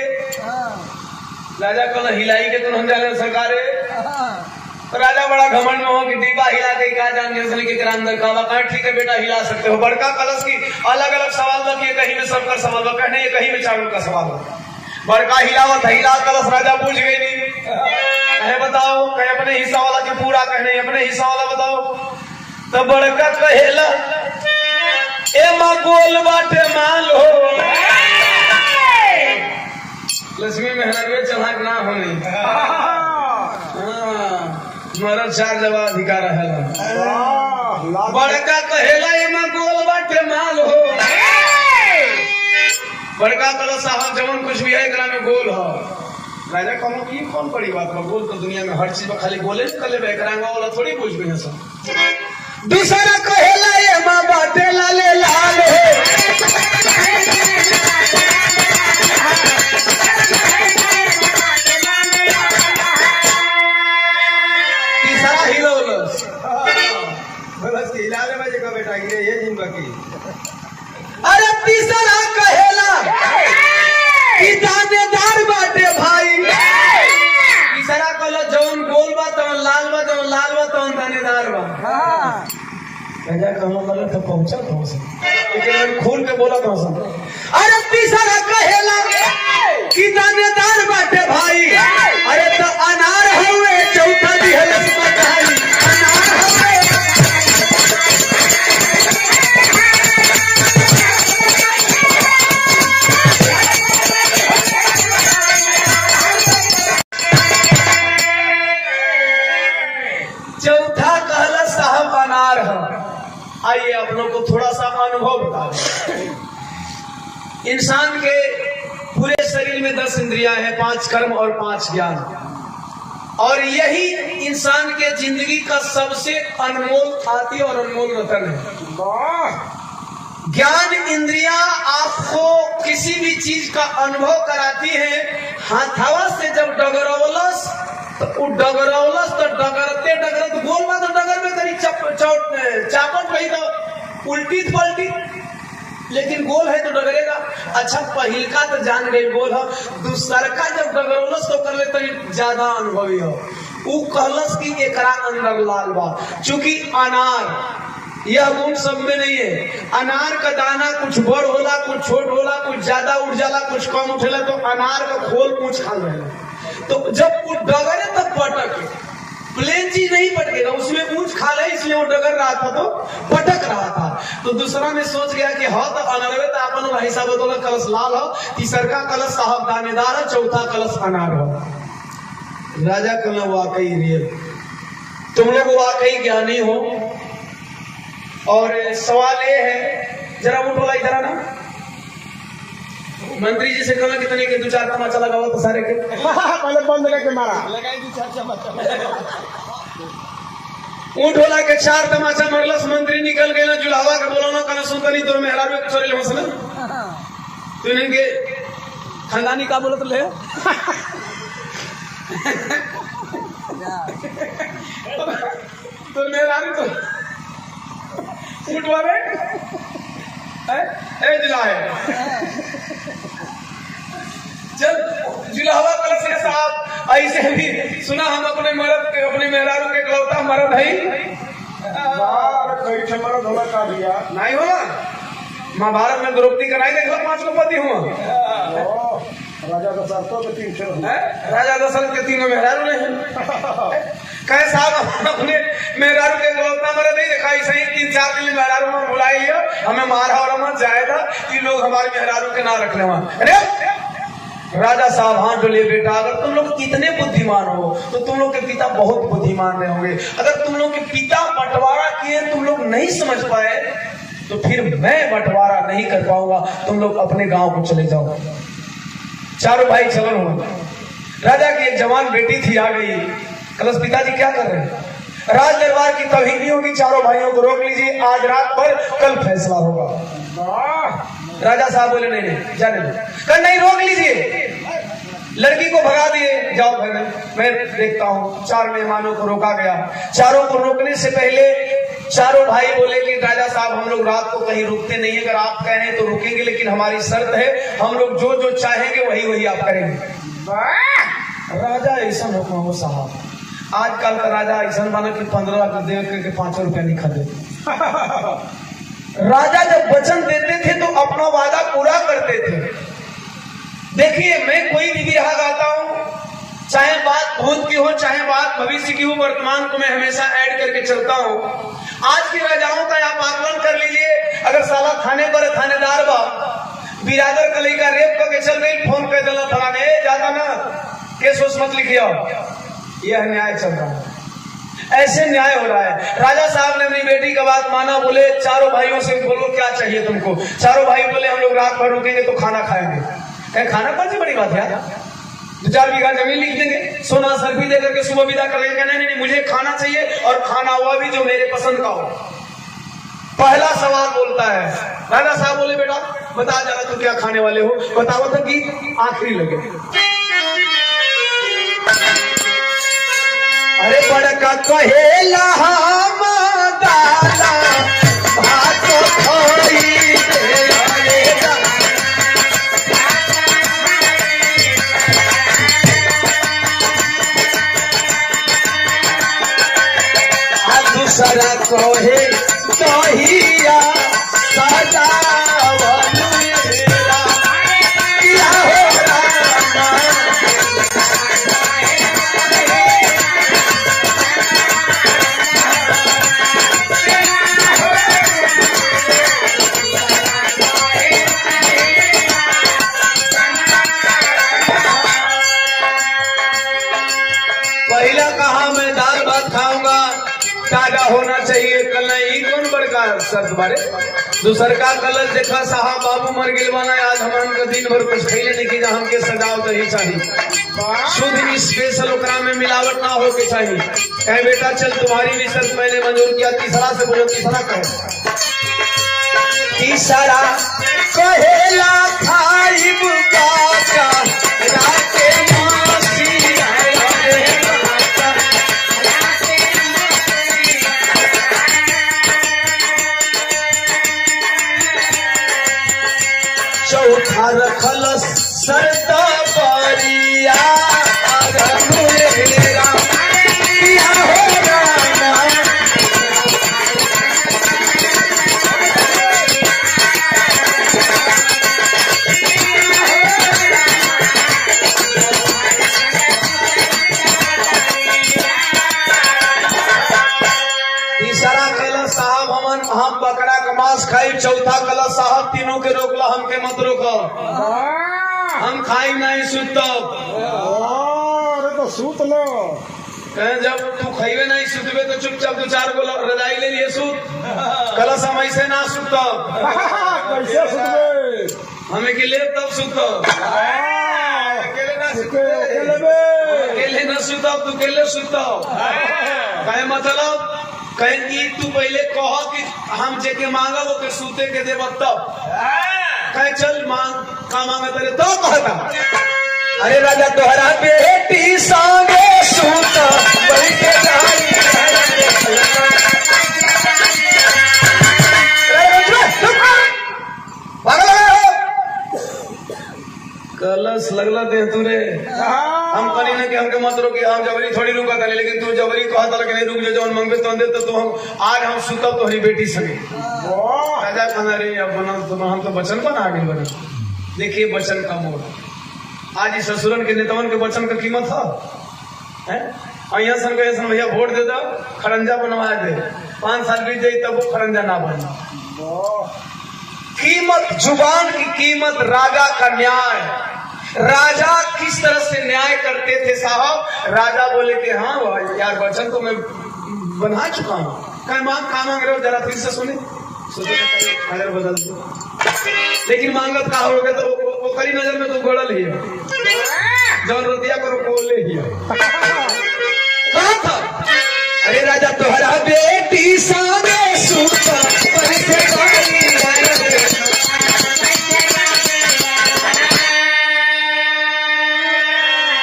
राजा कल हिलाई के तो हम जाने सरकारे तो राजा बड़ा घमंड में हो कि डिब्बा हिला के क्या जान के अंदर का ठीक है बेटा हिला सकते हो। बड़का कलश की अलग अलग सवाल रखिए कहीं में सबका सवाल कहने कहीं में चारों का सवाल बड़का हिलावत हिला कलश राजा पूछ गई नहीं कहे बताओ कहे अपने हिस्सा वाला के पूरा कहने अपने हिस्सा वाला बताओ तो बड़का कहेला ए माँ गोल बाटे माल हो लक्ष्मी मेहनत चढ़ाक ना होनी मरद 4 जवाब अधिकार है। बड़का कहेला ए माँ गोल बाटे माल हो बड़का कलो साहब जवन कुछ भी है एकरा में गोल हो राजा कहूँ कि कौन बड़ी बात है, बोल तो दुनिया में हर चीज में खाली बोले न कले बैकरांगा वाला थोड़ी पूछ गए सब। दूसरा कहेला ये माँ बाटे लाले लाल हो, तीसरा हीरो बस हिलाने बजे का बेटा गिरे ये जिन बाकी। अरे तीसरा कहेला कि दानेदार बाटे भाई, तीसरा कहला जौन गोल बा तौन लाल बा, जौन लाल बा तौन दानेदार बा। राजा कहला मतलब तो पहुंचा तो से, लेकिन मैं खोल के बोला तो सब। अरे तीसरा कहेला कि दानेदार बाटे भाई, अरे तो अनार हुए चौथा भी है बताई, अनार हुए। चौथा कहला साहब अनार है। आइए आप लोग को थोड़ा सा अनुभव बता दें। इंसान के पूरे शरीर में 10 इंद्रियां हैं, 5 कर्म और 5 ज्ञान, और यही इंसान के जिंदगी का सबसे अनमोल खाती और अनमोल रतन है। ज्ञान इंद्रियां आपको किसी भी चीज का अनुभव कराती है। हाथावा से जब डगरौलस तो डगरौलस तो डगरते डगरत गोल में तो डगर में करी चापट रही तो उल्टी पलटी, लेकिन गोल है तो डगरेगा। अच्छा पहिलका तो जान गई गोल है, दूसरका जब डगरौलस तो कर ले तो ज्यादा अनुभवी हो। वो कहलस की एकरा अंदर लाल बा, चूंकि अनार यह गुण सब में नहीं है। अनार का दाना कुछ बड़ होला, कुछ छोट होला, कुछ ज्यादा उठ जाला, कुछ कम उठेला, तो अनार का खोल पूछ खा रहे। तो जब वो डगरे तक पटके, प्लेन चीज नहीं पटकेगा, उसमें ऊंच खा ले, इसलिए वो डगर रहा था तो पटक रहा था। तो दूसरा में सोच गया कि हाँ तो अनरवे तो अपन हिसाब बतौला कलश लाल हो, तीसरा कलश साहब दानेदार है, चौथा कलश अनार हो। राजा कहना वाकई रियल, तुम लोग वाकई ज्ञानी हो। और सवाल ये है, जरा वो बोला इधर ना, मंत्री जी से कहना कितने के 2-4 तमाचा लगाओ तो सारे के पहले बंद करके मारा लगाई 2-4 तमाचा। ऊँट होला के 4 तमाचा मरलस, मंत्री निकल गए ना जुलावा के बोलो ना कहना सुनता नहीं तो मेहरा में छोड़े ले मसला तो इनके खानदानी का बोलत ले तो मेहरा तो ऊँट वाले ए जुलाए जब जुलावा कलश साहब ऐसे भी सुना, हम अपने मर्द के, अपने मेहरारू के इकलौता मर्द है। मर्द होला का दिया नहीं होला, महाभारत में द्रौपदी का नहीं देखा 5 को पति हुआ। राजा दशरथ के 3 थे, राजा दशरथ के 3 मेहरारू नहीं कहे साहब अपने मेहरारू के इकलौता मर्द नहीं देखा, ऐसे ही 3-4 दिन मेहरारू में बुलाई लिया, हमें मारा और मत जाए था कि लोग हमारे मेहरारू के ना रख ले वहां। अरे राजा साहब हाथ डोलिए बेटा, अगर तुम लोग कितने बुद्धिमान हो तो तुम लोग के पिता बहुत बुद्धिमान रहे होंगे। अगर तुम लोग के पिता बंटवारा किए तुम लोग नहीं समझ पाए तो फिर मैं बंटवारा नहीं कर पाऊंगा, तुम लोग अपने गांव को चले जाओ। चारों भाई चलन हुआ। राजा की एक जवान बेटी थी, आ गई। कलश पिताजी क्या कर रहे हैं? राज दरबार की तौहीन नहीं होगी, चारों भाइयों को रोक लीजिए, आज रात पर कल फैसला होगा। राजा साहब बोले नहीं नहीं जाने दो, कल नहीं रोक लीजिए। लड़की को भगा दिए, जाओ घर में, मैं देखता हूँ। 4 मेहमानों को रोका गया। चारों को रोकने से पहले चारों भाई बोले कि राजा साहब हम लोग रात को कहीं रुकते नहीं है, अगर आप कहें तो रुकेंगे, लेकिन हमारी शर्त है हम लोग जो जो चाहेंगे वही वही आप करेंगे। राजा ऐसा हुक्म हो साहब, आजकल का राजा ऐसा बना कि 15 लाख दे करके 5 रुपया नहीं खरीदे। राजा जब वचन देते थे तो अपना वादा पूरा करते थे। देखिए मैं कोई भी बिरहा गाता हूँ, चाहे बात भूत की हो चाहे बात भविष्य की हो, वर्तमान को मैं हमेशा ऐड करके चलता हूँ। आज के राजाओं का आप आकलन कर लीजिए, अगर साला थाने पर थानेदार बा बिरादर कली का रेप करके चल गई, फोन कर देना फलाने जाता ना केस वोस मत लिखिए, यह न्याय चल रहा है, ऐसे न्याय हो रहा है। राजा साहब ने अपनी बेटी का बात माना, बोले चारों भाइयों से बोलो क्या चाहिए तुमको। चारों भाई बोले हम लोग रात भर रुकेंगे तो खाना खाएंगे। कहे खाना कौन सी बड़ी बात है, 2-4 बीघा जमीन लिख देंगे, सोना सर्फी दे करके सुबह विदा कर देंगे। नहीं नहीं, मुझे खाना चाहिए और खाना हुआ भी जो मेरे पसंद का हो। पहला सवाल बोलता है, राजा साहब बोले बेटा बता जरा तू क्या खाने वाले हो, बताओ तो गीत आखिरी लगे। अरे बड़का कहेला हम दादा भात खोई दे आएगा। दूसरा कहे कहिया सजावन मेरा किया हो रामा। पहला कहा मैं दाल भात खाऊंगा, ताजा होना चाहिए, कल नहीं कौन बड़का शर्त बारे। दूसर का कलश देखा साहब बाबू मर गिल बना, आज हम का दिन भर कुछ खैले नहीं की हमके सजाव दही चाहिए, शुद्ध स्पेशल ओकरा में मिलावट ना हो के चाहिए। कहे बेटा चल तुम्हारी भी शर्त मैंने मंजूर किया। तीसरा से बोलो, तीसरा कहे। तीसरा कहेला खाइब काका राते मासी आए काका। चौथा रखल सरदा बरिया रघुरेरा किया हो रामा। तीसरा कलश साहब हम बकरा का मांस खाई। चौथा कलश साहब तीनों के रोकला, हमके मत रोको, हम खाई नहीं सुतब। अरे तो सूत लो। कहे जब तू खाइबे नहीं सुतबे तो चुपचाप 2-4 गो रजाई ले लिए सूत। कलश हम ऐसे ना सुतब। कैसे सुतबे? हमें के ले तब सुतब, अकेले न सुतब, तू केले सुतब। कहे मतलब कहे कि तू पहले कह कि हम जेके मांगा वो के सूते के देव तब। कहे चल मांग का मांगा तेरे तो कहता। अरे राजा तोहरा बेटी संगे सूत बैठे जाई। कलश लगला दे तुरे। हम करी ना कि हमके मत रोके, हम जबरी थोड़ी रुका था, लेकिन तू जबरी कहा था कि नहीं रुक जो जौन मंगबे तो दे तो हम आज हम सुतब तोहरी बेटी संगे। राजा खाना रे अब बना तो हम तो वचन बना आगे बने। देखिए वचन का मोड़, आज इस ससुरन के नेतावन के वचन का कीमत है। यहाँ सन के सन भैया वोट दे दो, खरंजा बनवा दे, 5 साल बीत जाए तब वो खरंजा ना बने। कीमत जुबान की कीमत, राजा का न्याय। राजा किस तरह से न्याय करते थे साहब। राजा बोले कि हाँ यार वचन तो मैं बना चुका हूँ। कहीं मांग का मांग रहे हो जरा फिर से सुने, अगर बदल दो। लेकिन मांगत का हो गया तो वो करी नजर में तो गड़ल ही है, जौन रोतिया करो बोले ही कहा था। अरे राजा तोहरा बेटी संगे सूता पैसे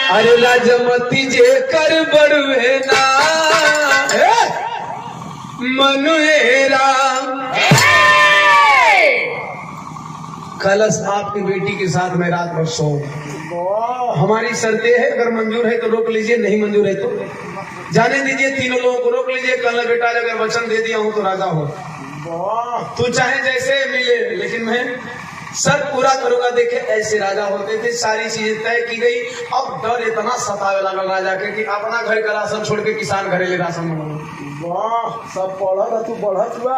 अरे लाजमती जे कर बड़वे ना मनुएरा। कलश आपकी बेटी के साथ मैं रात भर सो। हमारी शर्तें है, अगर मंजूर है तो रोक लीजिए, नहीं मंजूर है तो जाने दीजिए। तीनों लोगों को रोक लीजिए। कल बेटा अगर वचन दे दिया हूं तो राजा हो, तू चाहे जैसे मिले, लेकिन मैं सब पूरा करूंगा। देखे ऐसे राजा होते थे, सारी चीजें तय की गई। अब डर इतना सतावे लगा राजा के कि अपना घर का राशन छोड़ के किसान घरेले राशन मंगो। वाह, सब पढ़ा तू बढ़त हुआ।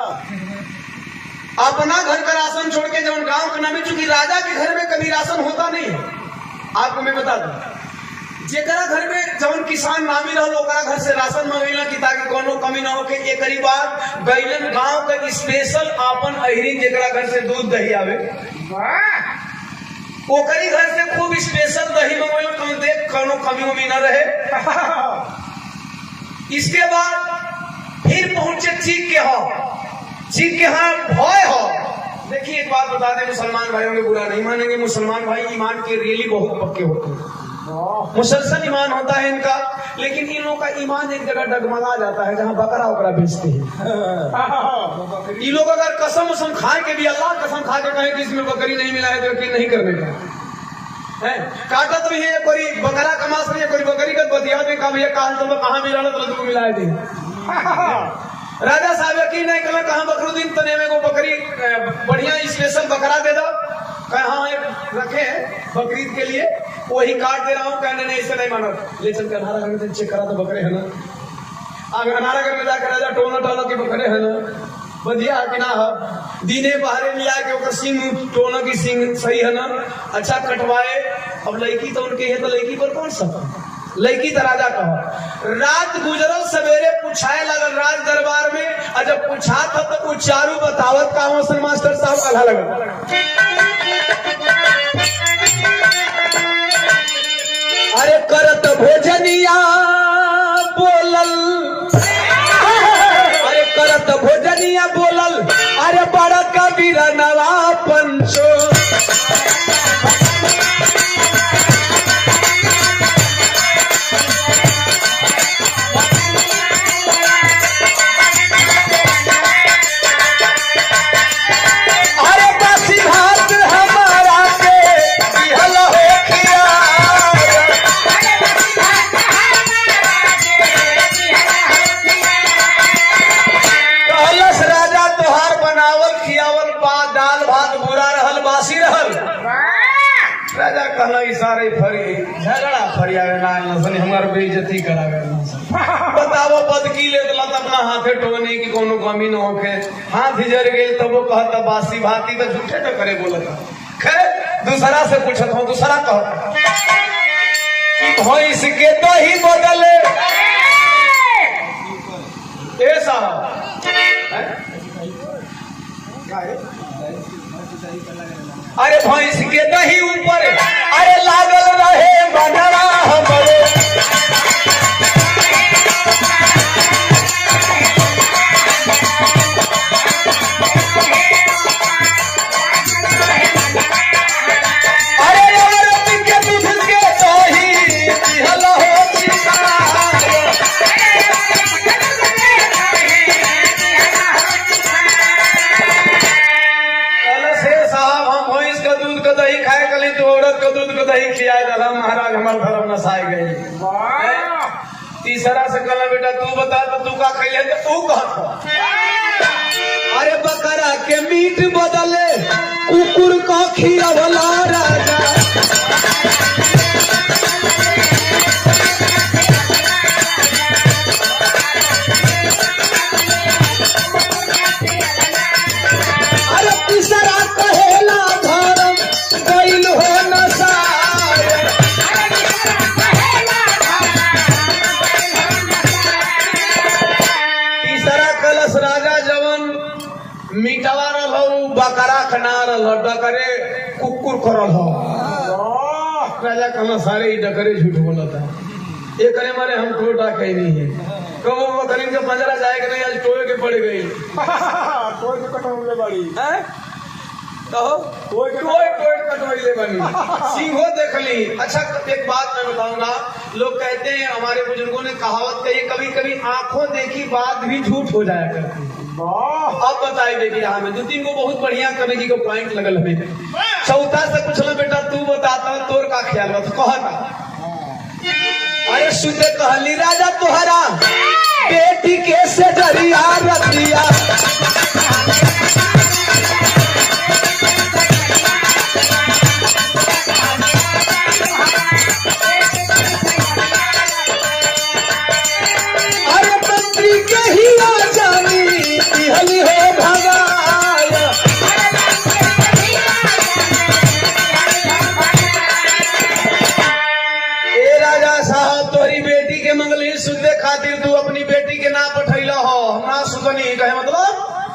अपना घर का राशन छोड़ के जब गांव का नाम, चूंकि राजा के घर में कभी राशन होता नहीं है। आपको मैं बता दूं, जेकरा घर में जवन किसान नामी रहो ओकरा घर से राशन मंगेला कि ताकि कोनो कमी ना हो के। एक बार गैलन गांव का स्पेशल आपन अहिरी जेकरा घर से दूध दही आवे, ओकरी घर से खूब स्पेशल दही मंगवाई, कौन देख कोनो कमी उमी न रहे। इसके बाद फिर पहुंचे चीख के यहाँ भय हो। देखिए एक बात बता दें, मुसलमान भाइयों के बुरा नहीं मानेंगे, मुसलमान भाई ईमान के रियली बहुत पक्के होते हैं, मुसलसल ईमान होता है इनका, लेकिन इन लोगों का ईमान एक जगह डगमगा जाता है जहाँ बकरा वकरा बेचते हैं। ये लोग अगर कसम उसम खा के भी, अल्लाह कसम खा के कहें कि इसमें बकरी नहीं मिला है तो यकीन नहीं करने का है। काटत भी है कोई बकरा का मांस नहीं है, कोई बकरी का बतिया में कहा भैया काल तो कहाँ मिला तो तुमको मिलाए थे। राजा साहब यकीन नहीं करें, कहा बकरुद्दीन तने में को बकरी बढ़िया स्पेशल बकरा दे दो, हाँ एक रखे हैं बकरीद के लिए, वही काट दे रहा हूँ। कहने नहीं ऐसे नहीं मानो, ले चल के अनारा घर में चेक करा तो बकरे है ना। अनारा घर में जाकर राजा टोना टोना के बकरे है ना, बढ़िया कि ना है। दीने बाहरे मिला के ओकर सिंह टोना की सिंह सही है ना, अच्छा कटवाए। अब लड़की तो उनके है तो लड़की पर कौन सा लड़की तो राजा कहो। रात गुजरल सवेरे पूछाए लगल राज दरबार में, और जब पूछा था तो उच्चारू बतावत का मास्टर साहब कहा लगल। अरे करत भोजनिया बोलल, अरे करत भोजनिया बोलल, अरे बड़ा कबीर नवा पंचो। राजा कहना इशारे फरी झगड़ा फरियावे ना हमार बेइज्जती करावे ना। बताओ बदकी ले तो अपना हाथे टोने की कोनो कमी न होके, हाथ जर गई तो वो कहता बासी भाती तो झूठे तो करे बोलता। खैर दूसरा से पूछत हूँ, दूसरा कहता भैंस के तो ही बदले ऐसा अरे भैंस के दही ऊपर अरे लागल रहे बनरा हमरे। अरे औरत के दूध के दही दिहलो दही खाए कली तो औरत को दूध को दही खिलाए दला महाराज हमार धर्म नसाई गई। तीसरा से कहला बेटा तू बता तो तू का खैले तो तू कहत। अरे बकरा के मीट बदले कुकुर को खियावला राजा। अरे तीसरा कहेला धर्म गइल हो नसाए। तीसरा कलश राजा जवन मीटवा रहो बकरा खना रहो डकरे कुकुर करल हो। राजा कहना सारे ही डकरे झूठ बोलता है, ये करे मारे हम टोटा कहीं नहीं है। कबो बकरीन के पंजरा जाए कि नहीं, आज टोए के पड़ गई टोए के कटौले बड़ी है कटवैले बनी सिंहो देख ली। अच्छा एक बात मैं बताऊंगा, लोग कहते हैं हमारे बुजुर्गों ने कहावत कही कभी कभी आंखों देखी बात भी झूठ हो जाया करती। अब बताई बेटी हमें दो तीन को बहुत बढ़िया कमेजी को पॉइंट लगल हमें। चौथा से पूछना बेटा तू बताता तोर का ख्याल बता कहता। अरे सुते कहली राजा तोहरा बेटी के से जरिया रतिया। अरे मंत्री के ही आ जानी तिहली हो भगाया। ए राजा साहब तोरी बेटी के मंगली सुनने खातिर तू अपनी बेटी के ना पठैला हो ना सुतनी कहे मतलब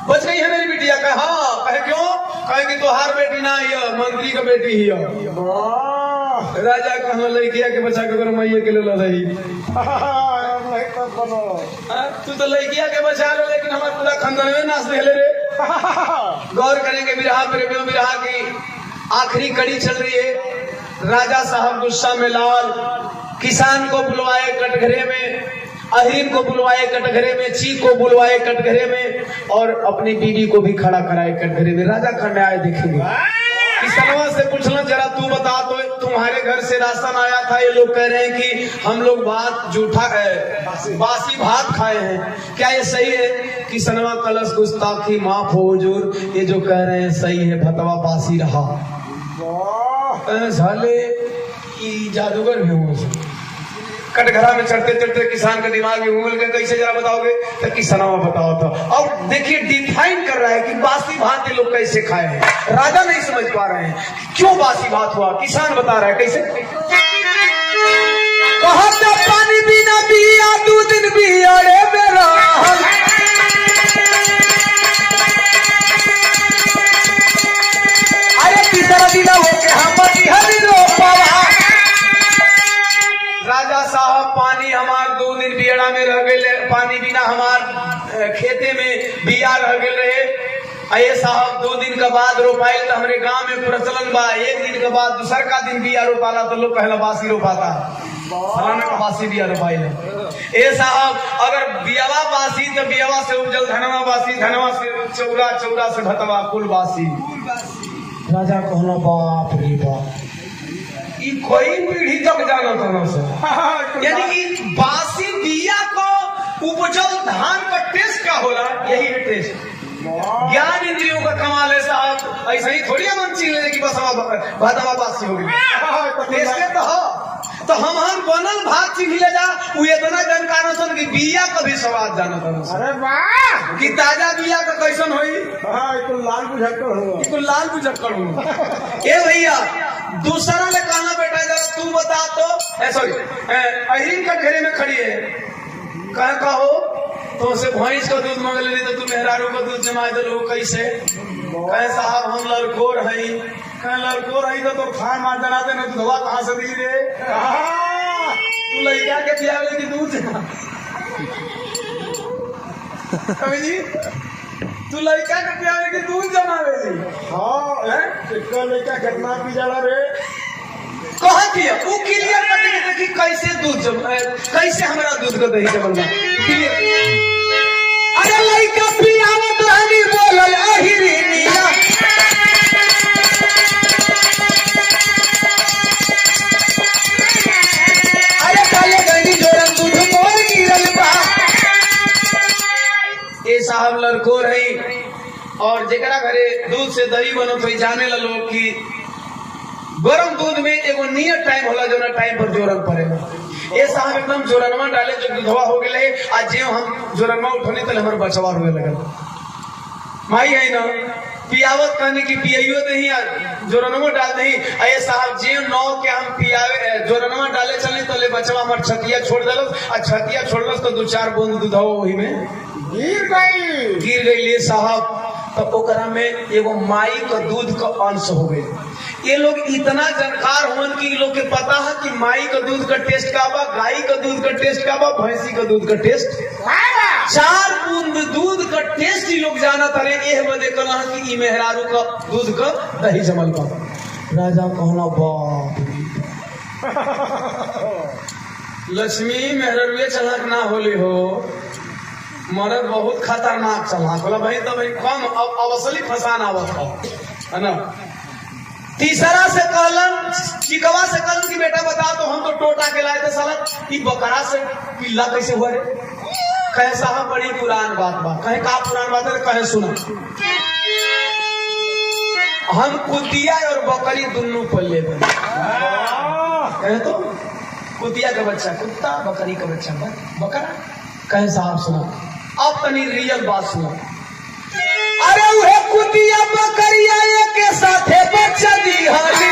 बच गई है मेरी बिटिया कहे हाँ कहे क्यों कहे कि तोहार बेटी ना हियो, मंत्री का बेटी हियो। राजा कहना लड़किया के बच्चा के मैये के ले रही। तू तो लड़किया के बचा लो, लेकिन हमारे पूरा खानदान में नाच दे रे। गौर करेंगे बिरहा प्रेमियों, बिरहा की आखिरी कड़ी चल रही है। राजा साहब गुस्सा में लाल, किसान को बुलवाए कटघरे में, अहिर को बुलवाए कटघरे में, चीख को बुलवाए कटघरे में, और अपनी बीवी को भी खड़ा कराए कटघरे में। राजा खंड आए देखेंगे, किसानों से पूछना जरा तू बता तो तुम्हारे घर से राशन आया था, ये लोग कह रहे हैं कि हम लोग भात जूठा बासी भात खाए हैं, क्या ये सही है? किसनवा कलश गुस्ताखी माफ हो हुजूर, ये जो कह रहे हैं सही है, भतवा बासी रहा। साले जादूगर भी हो। कटघरा में चढ़ते चढ़ते किसान का दिमाग में घूम गया, कैसे जरा बताओगे? तो किसानवा बताओ तो। अब देखिए डिफाइन कर रहा है कि बासी भात ये लोग कैसे खाए हैं। राजा नहीं समझ पा रहे हैं क्यों बासी भात हुआ। किसान बता रहा है कैसे। कहा था पानी बिना पिया 2 दिन भी अड़े मेरा, अरे तीसरा दिन हो के हम हरी रो पावा। राजा साहब पानी हमार 2 दिन बियड़ा में रह गए, पानी बिना हमार खेते में बिया रह गए रहे। अये साहब 2 दिन के बाद रोपाइल तो हमारे गांव में प्रचलन बा, 1 दिन के बाद दूसर का दिन बिया रोपाला तो लोग पहला बासी रोपाता, फलाना का बासी बिया रोपाइल। ए साहब अगर बियावा बासी तो बियावा से उपजल धनवा बासी, धनवा से चौरा, चौरा से भतवा कुल बासी। राजा कहना बाप रे बाप, कोई पीढ़ी तक जाना था। यानी कि बासी बिया को उपजल धान का टेस्ट क्या होला, यही है टेस्ट। ज्ञान इंद्रियों का कमाल है साहब। ऐसा ही थोड़ी हम चीज ले कि बस भातवा बासी हो गई, टेस्ट तो हम बनल भात चिन्ह ले जा, वो इतना जानकार सन कि बिया का भी स्वाद जाना था। अरे वाह, कि ताजा बिया का कैसन होई, लाल बुझक्कड़ हो। ए भैया दूसरा ने कहना बेटा जरा तू बता तो, सॉरी अहिर का घेरे में खड़ी है, कहो तो उसे भैंस का दूध मांग लेनी तो तू मेहरारू का दूध जमा दो कैसे? कहे साहब हम लड़कोर है। कहे लड़कोर है तो खाए मार जना दे, दूधवा कहाँ से दी रे? तू लड़का के पियावे की दूध जमा जी, तू लड़का के पियावे की दूध जमावे। हाँ लड़का कितना पी जाला रे? कहा दिया वो क्लियर करके देखी कैसे दूध जम, कैसे हमारा दूध का दही जमल। अरे लड़का पियावत रहनी बोलल अहिरी नीला, अरे काले गंडी जोरन दूध मोर गिरल बा। ए साहब लड़को रही और जेकरा घरे दूध से दही बनत हो जाने ला लोग की गरम दूध में एगो नियत टाइम होला जो ना टाइम पर जोरन पड़ेगा। ये साहब एकदम जोरनवा डाले जो दूधवा हो गए, आज जे हम जोरनवा उठने तो हमारे बचवा हुए लगल। माई है ना पियावत कहने की पियाइयो नहीं जोरनवा डाल नहीं। अये साहब जे 9 के हम पियावे जोरनवा डाले चले तो ले बचवा हमार छतिया छोड़ दल, और छतिया छोड़ल तो 2-4 बूंद दूधवा वही में गिर गई। ले साहब तो ओकरा में एगो माई का दूध का अंश हो गए। ये लोग इतना जानकार होन कि लोग के पता है कि माई का दूध का टेस्ट का बा, गाय का दूध का टेस्ट का बा, भैंसी का दूध का टेस्ट 4 बूंद दूध का टेस्ट ही लोग जाना था। ये बदे कहना कि ई मेहरारू का दूध का दही जमल का। राजा कहना बाप लक्ष्मी मेहरारू चलाक ना होली हो, मरद बहुत खतरनाक चलाक बोला भाई। तो भाई कम अवसली फसान आवत है ना। तीसरा से कहलन चिकवा से कहलन कि बेटा बता तो हम तो टोटा के लाए थे साला, कि बकरा से पिल्ला कैसे हुआ रे? कहे साहब बड़ी पुरान बात बा। कहे का पुरान बात है? कहे सुना, हम कुतिया और बकरी दोनों पल्ले में। कहे तो कुतिया का बच्चा कुत्ता, बकरी का बच्चा बकरा। कहे साहब सुना, अब तनी रियल बात सुना। अरे वह कुतिया बकरिया के साथे बच्चा दी हाली,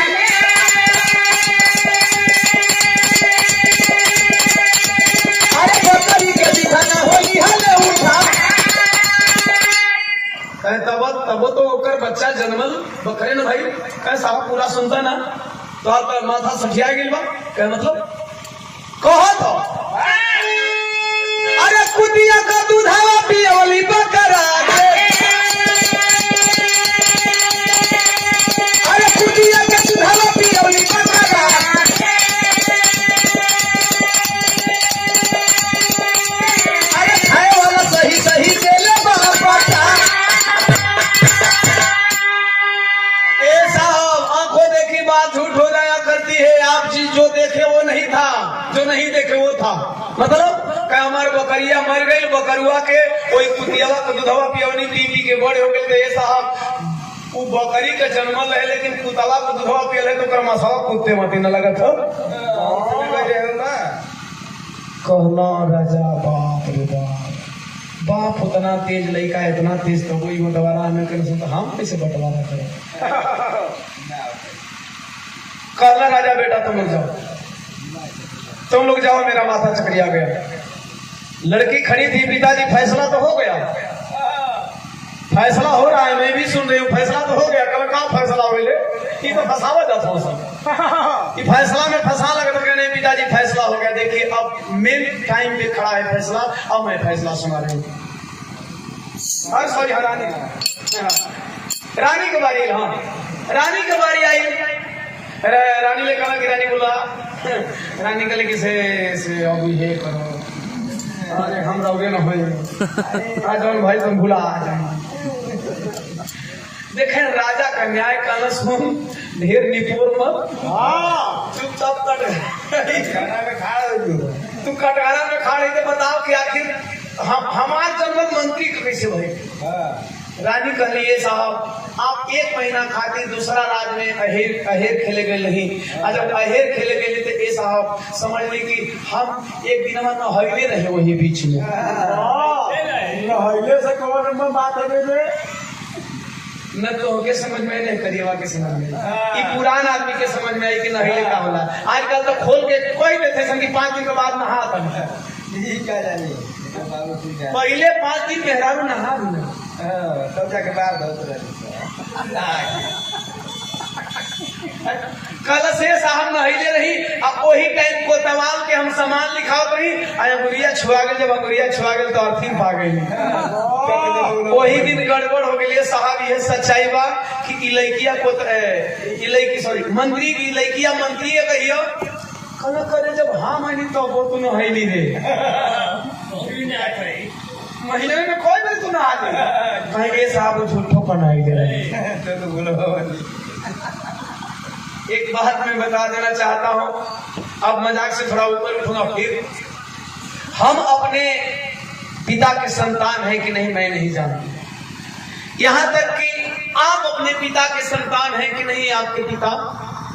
अरे बकरी के दिखाना होली हले उठा। कहे तब तब तो ओकर बच्चा जन्मल बकरे न भाई कह साहब पूरा सुनता ना तो आप माथा सठिया गिल बा क्या मतलब कहो तो अरे कुतिया का दूधावा पियवली बकरा दे अरे कुतिया का दूधावा पियवली बकरा अरे खाए वाला सही सही देले बापा ए साहब आंखों देखी बात झूठ हो जाया करती है आप चीज जो देखे वो नहीं था जो नहीं देखे वो था मतलब क्या हमारे बकरिया मर गई बकरुआ के कोई कुतियावा का दूधवा पियवनी पी पी के बड़े हो गए थे साहब वो बकरी का जन्मल है लेकिन कुतवा को दूधवा पियल है तो कर मसाला कुत्ते मती न लगा था कहना राजा बाप रे बाप बाप उतना तेज लड़का इतना तेज तो कोई बंटवारा हमें कर सकता हम कैसे बंटवारा करें कहना राजा बेटा तुम लोग जाओ मेरा माथा चकरिया गया लड़की खड़ी थी पिताजी फैसला तो हो गया फैसला हो रहा है मैं भी सुन रही हूँ फैसला तो हो गया कब कहाँ फैसला हो गए तो फंसावा जाता हूँ सब फैसला में फंसा लगा तो कहने पिताजी फैसला हो गया देखिए अब मेन टाइम पे खड़ा है फैसला अब मैं फैसला सुना रही हूँ सॉरी रानी रानी की बारी हाँ रानी की बारी आई रानी ने कहा कि रानी बोला रानी कल किसे अभी है करो अरे हम रहोगे ना भाई आज भाई तुम भूला आ जाए देखें राजा का न्याय का सुन ढेर निपुर मत चुपचाप तू कटघरा में खा रही थे बताओ कि आखिर हमारे जनमत मंत्री का कैसे भाई रानी कह लिए साहब आप एक महीना खातिर दूसरा राज्य में अहेर खेले गए नहीं जब अहेर खेले गए तो ये साहब समझ ली कि हम एक दिन में नहले रहे वही बीच में नहले से कौन बात है न तो के समझ में नहीं करिएवा के समझ में ये पुरान आदमी के समझ में आई कि नहले का होला आजकल तो खोल के कोई देते संगी 5 दिन के बाद नहा आता क्या जानी पहले 5 दिन मेहरारू नहा दूँ तब जाके बाहर कल से साहब नहिले रही अब वही टाइम को तवाल के हम सामान लिखाओ रही अंगुरिया छुआ गए जब अंगुरिया छुआ गए तो अर्थिन पा गई वही दिन गड़बड़ हो गई साहब ये सच्चाई बा कि इलैकिया को इलैकी सॉरी मंत्री की इलैकिया मंत्री कहियो कल करे जब हाँ मानी तो वो तू नहली रे महीने में कोई भी तू नहा दे कहेंगे साहब झूठो बनाई दे रहे एक बात मैं बता देना चाहता हूं अब मजाक से थोड़ा ऊपर उठूंगा फिर हम अपने पिता के संतान हैं कि नहीं मैं नहीं जानती यहाँ तक कि आप अपने पिता के संतान हैं कि नहीं आपके पिता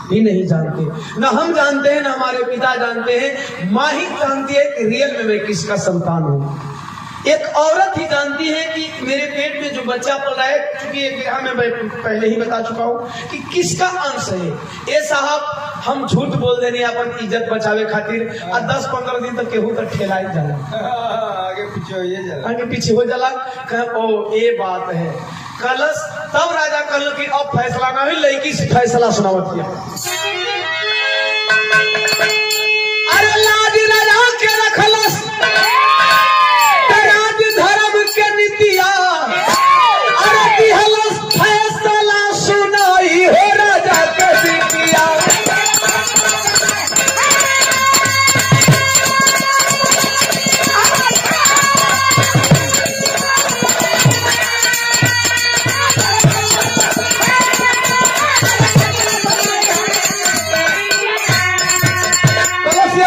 भी नहीं जानते न हम जानते हैं न हमारे पिता जानते हैं माँ ही जानती है कि रियल में मैं किसका संतान हूँ एक औरत ही जानती है कि मेरे पेट में जो बच्चा पल रहा है क्योंकि एक मैं पहले ही बता चुका हूँ कि किसका अंश है ये साहब हम झूठ बोल देनी अपन इज्जत बचावे खातिर और 10-15 दिन तक केहू तक ठेला ही जाला आगे पीछे हो जाला ओ ये बात है कलश तब राजा कहल कि अब फैसला ना हुई लड़की से फैसला सुनावत किया अरे लाज राजा के रखलस धर्म के नीतिया अरे दिहलस फैसला सुनाई हो राजा के नीतिया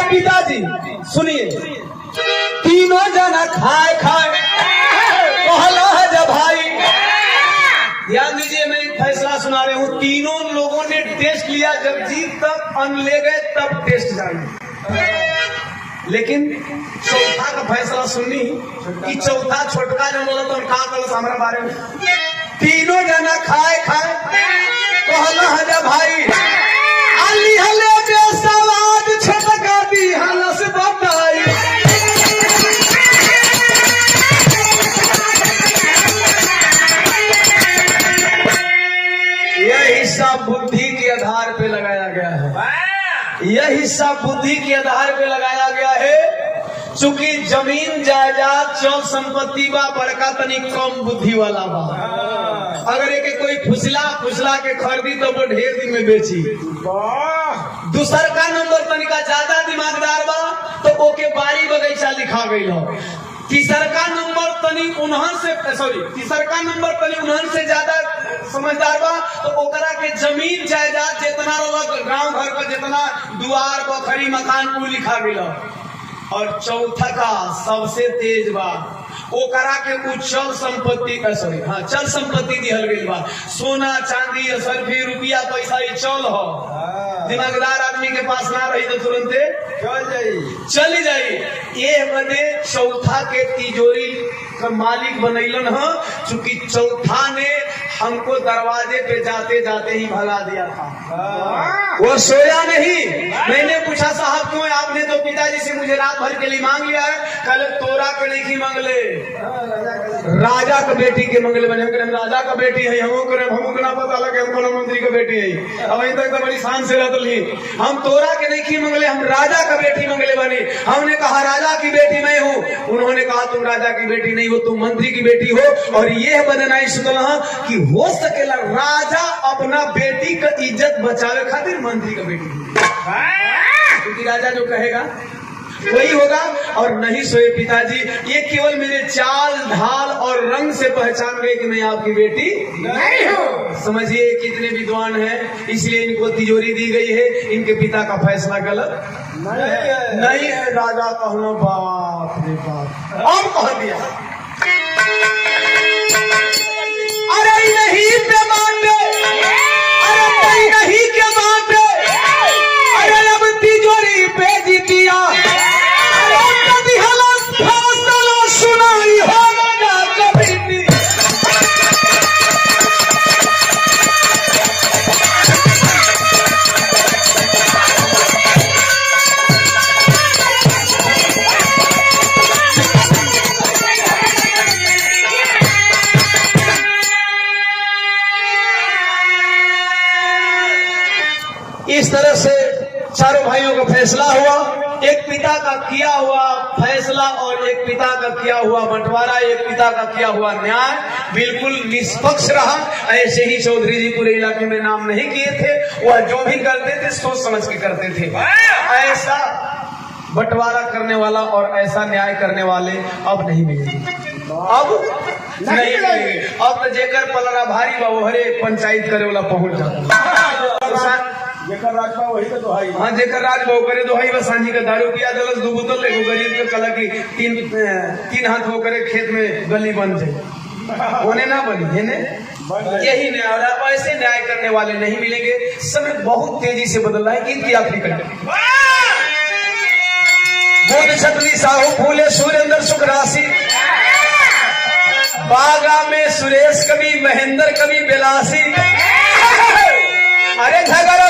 पिताजी सुनिए तीनों जना खाए कहला है जब भाई ध्यान दीजिए मैं एक फैसला सुना रही हूँ तीनों लोगों ने टेस्ट लिया जब जीत तक अन ले गए तब टेस्ट जाए लेकिन चौथा का फैसला सुननी कि चौथा छोटका जो बोला तो कहा कल हमारे बारे में तीनों जना खाए कहला है जब भाई अली हले बेसवाद छोटका दी हलस बताई यह हिस्सा बुद्धि के आधार पे लगाया गया है, चूंकि जमीन जायदाद चल संपत्ति बा बड़का तनी कम बुद्धि वाला बा। अगर एक कोई फुसला के खरीदी तो वो ढेर दिन में बेची। दूसर का नंबर तनिका ज्यादा दिमागदार बा तो ओके बारी बगीचा लिखा गई हो। तीसरका नंबर तनी उन्हन से ज्यादा समझदार बा तो ओकरा के जमीन जायदाद जितना गांव घर का जितना दुआर पोखरी मकान को लिखा गया। और चौथा का सबसे तेज बा ओकरा के चल संपत्ति चल संपत्ति दिहल गई बा। सोना चांदी असरफी रुपया पैसा ये चल हो। दिमागदार आदमी के पास ना रही तो तुरंते चली जाई। ये बदे चौथा के तिजोरी का मालिक बनैलन है, चूंकि चौथा ने हमको दरवाजे पे जाते जाते ही भगा दिया था। वो सोया नहीं। मैंने पूछा साहब क्यों? आपने तो पिताजी से मुझे रात भर के लिए मांग लिया है। कल तोरा के नहीं मंगले, राजा का बेटी के मंगले बने। हम राजा का बेटी है, हमको ना पता लगे हम कोनो मंत्री का बेटी है। अब अभी तक तो बड़ी शान से रहती। हम तोरा के नहीं मंगले, हम राजा का बेटी मंगले बने। हमने कहा राजा की बेटी मैं हूँ। उन्होंने कहा तुम राजा की बेटी नहीं हो, तुम मंत्री की बेटी हो। और यह बदनाई सुतला कि हो सकेला राजा अपना बेटी का इज्जत बचावे खातिर मंत्री का बेटी, क्योंकि राजा जो कहेगा वही होगा। और नहीं सोए पिताजी, ये केवल मेरे चाल ढाल और रंग से पहचान गए कि मैं आपकी बेटी नहीं हूँ। समझिए कितने विद्वान हैं, इसलिए इनको तिजोरी दी गई है। इनके पिता का फैसला गलत नहीं है। राजा कहना बाप रे बाप। और कह दिया अरे नहीं पे बाटे, अरे नहीं के बाटे, अरे अब तिजोरी पे जीतिया सुनाई होगा कभी। इस तरह से चारों भाइयों का फैसला हुआ। एक पिता का किया हुआ फैसला और एक पिता का किया हुआ बंटवारा, एक पिता का किया हुआ न्याय बिल्कुल निष्पक्ष रहा। ऐसे ही चौधरी जी पूरे इलाके में नाम नहीं किए थे। वह जो भी करते थे सोच समझ के करते थे। ऐसा बंटवारा करने वाला और ऐसा न्याय करने वाले अब नहीं मिलेंगे, अब नहीं मिलेंगे। अब तो जेकर पलरा भारी बा वो हरे पंचायत करे वाला पहुंच जाता। जेकर राज बा वही तो दोहाई। हाँ, जेकर राज बहु करे दोहाई। बस सांझी का दारू पिया दलस दो बोतल ले गरीब के कला की तीन हाथ हो करे खेत में गली बन जाए, होने ना बनी है। यही न्याय, ऐसे न्याय करने वाले नहीं मिलेंगे। समय बहुत तेजी से बदल रहा है। इनकी आखिरी कड़ी बोध छतरी साहू फूले सुरेंद्र सुख राशि, बागा में सुरेश कवि महेंद्र कवि बेलासी। अरे झगड़ा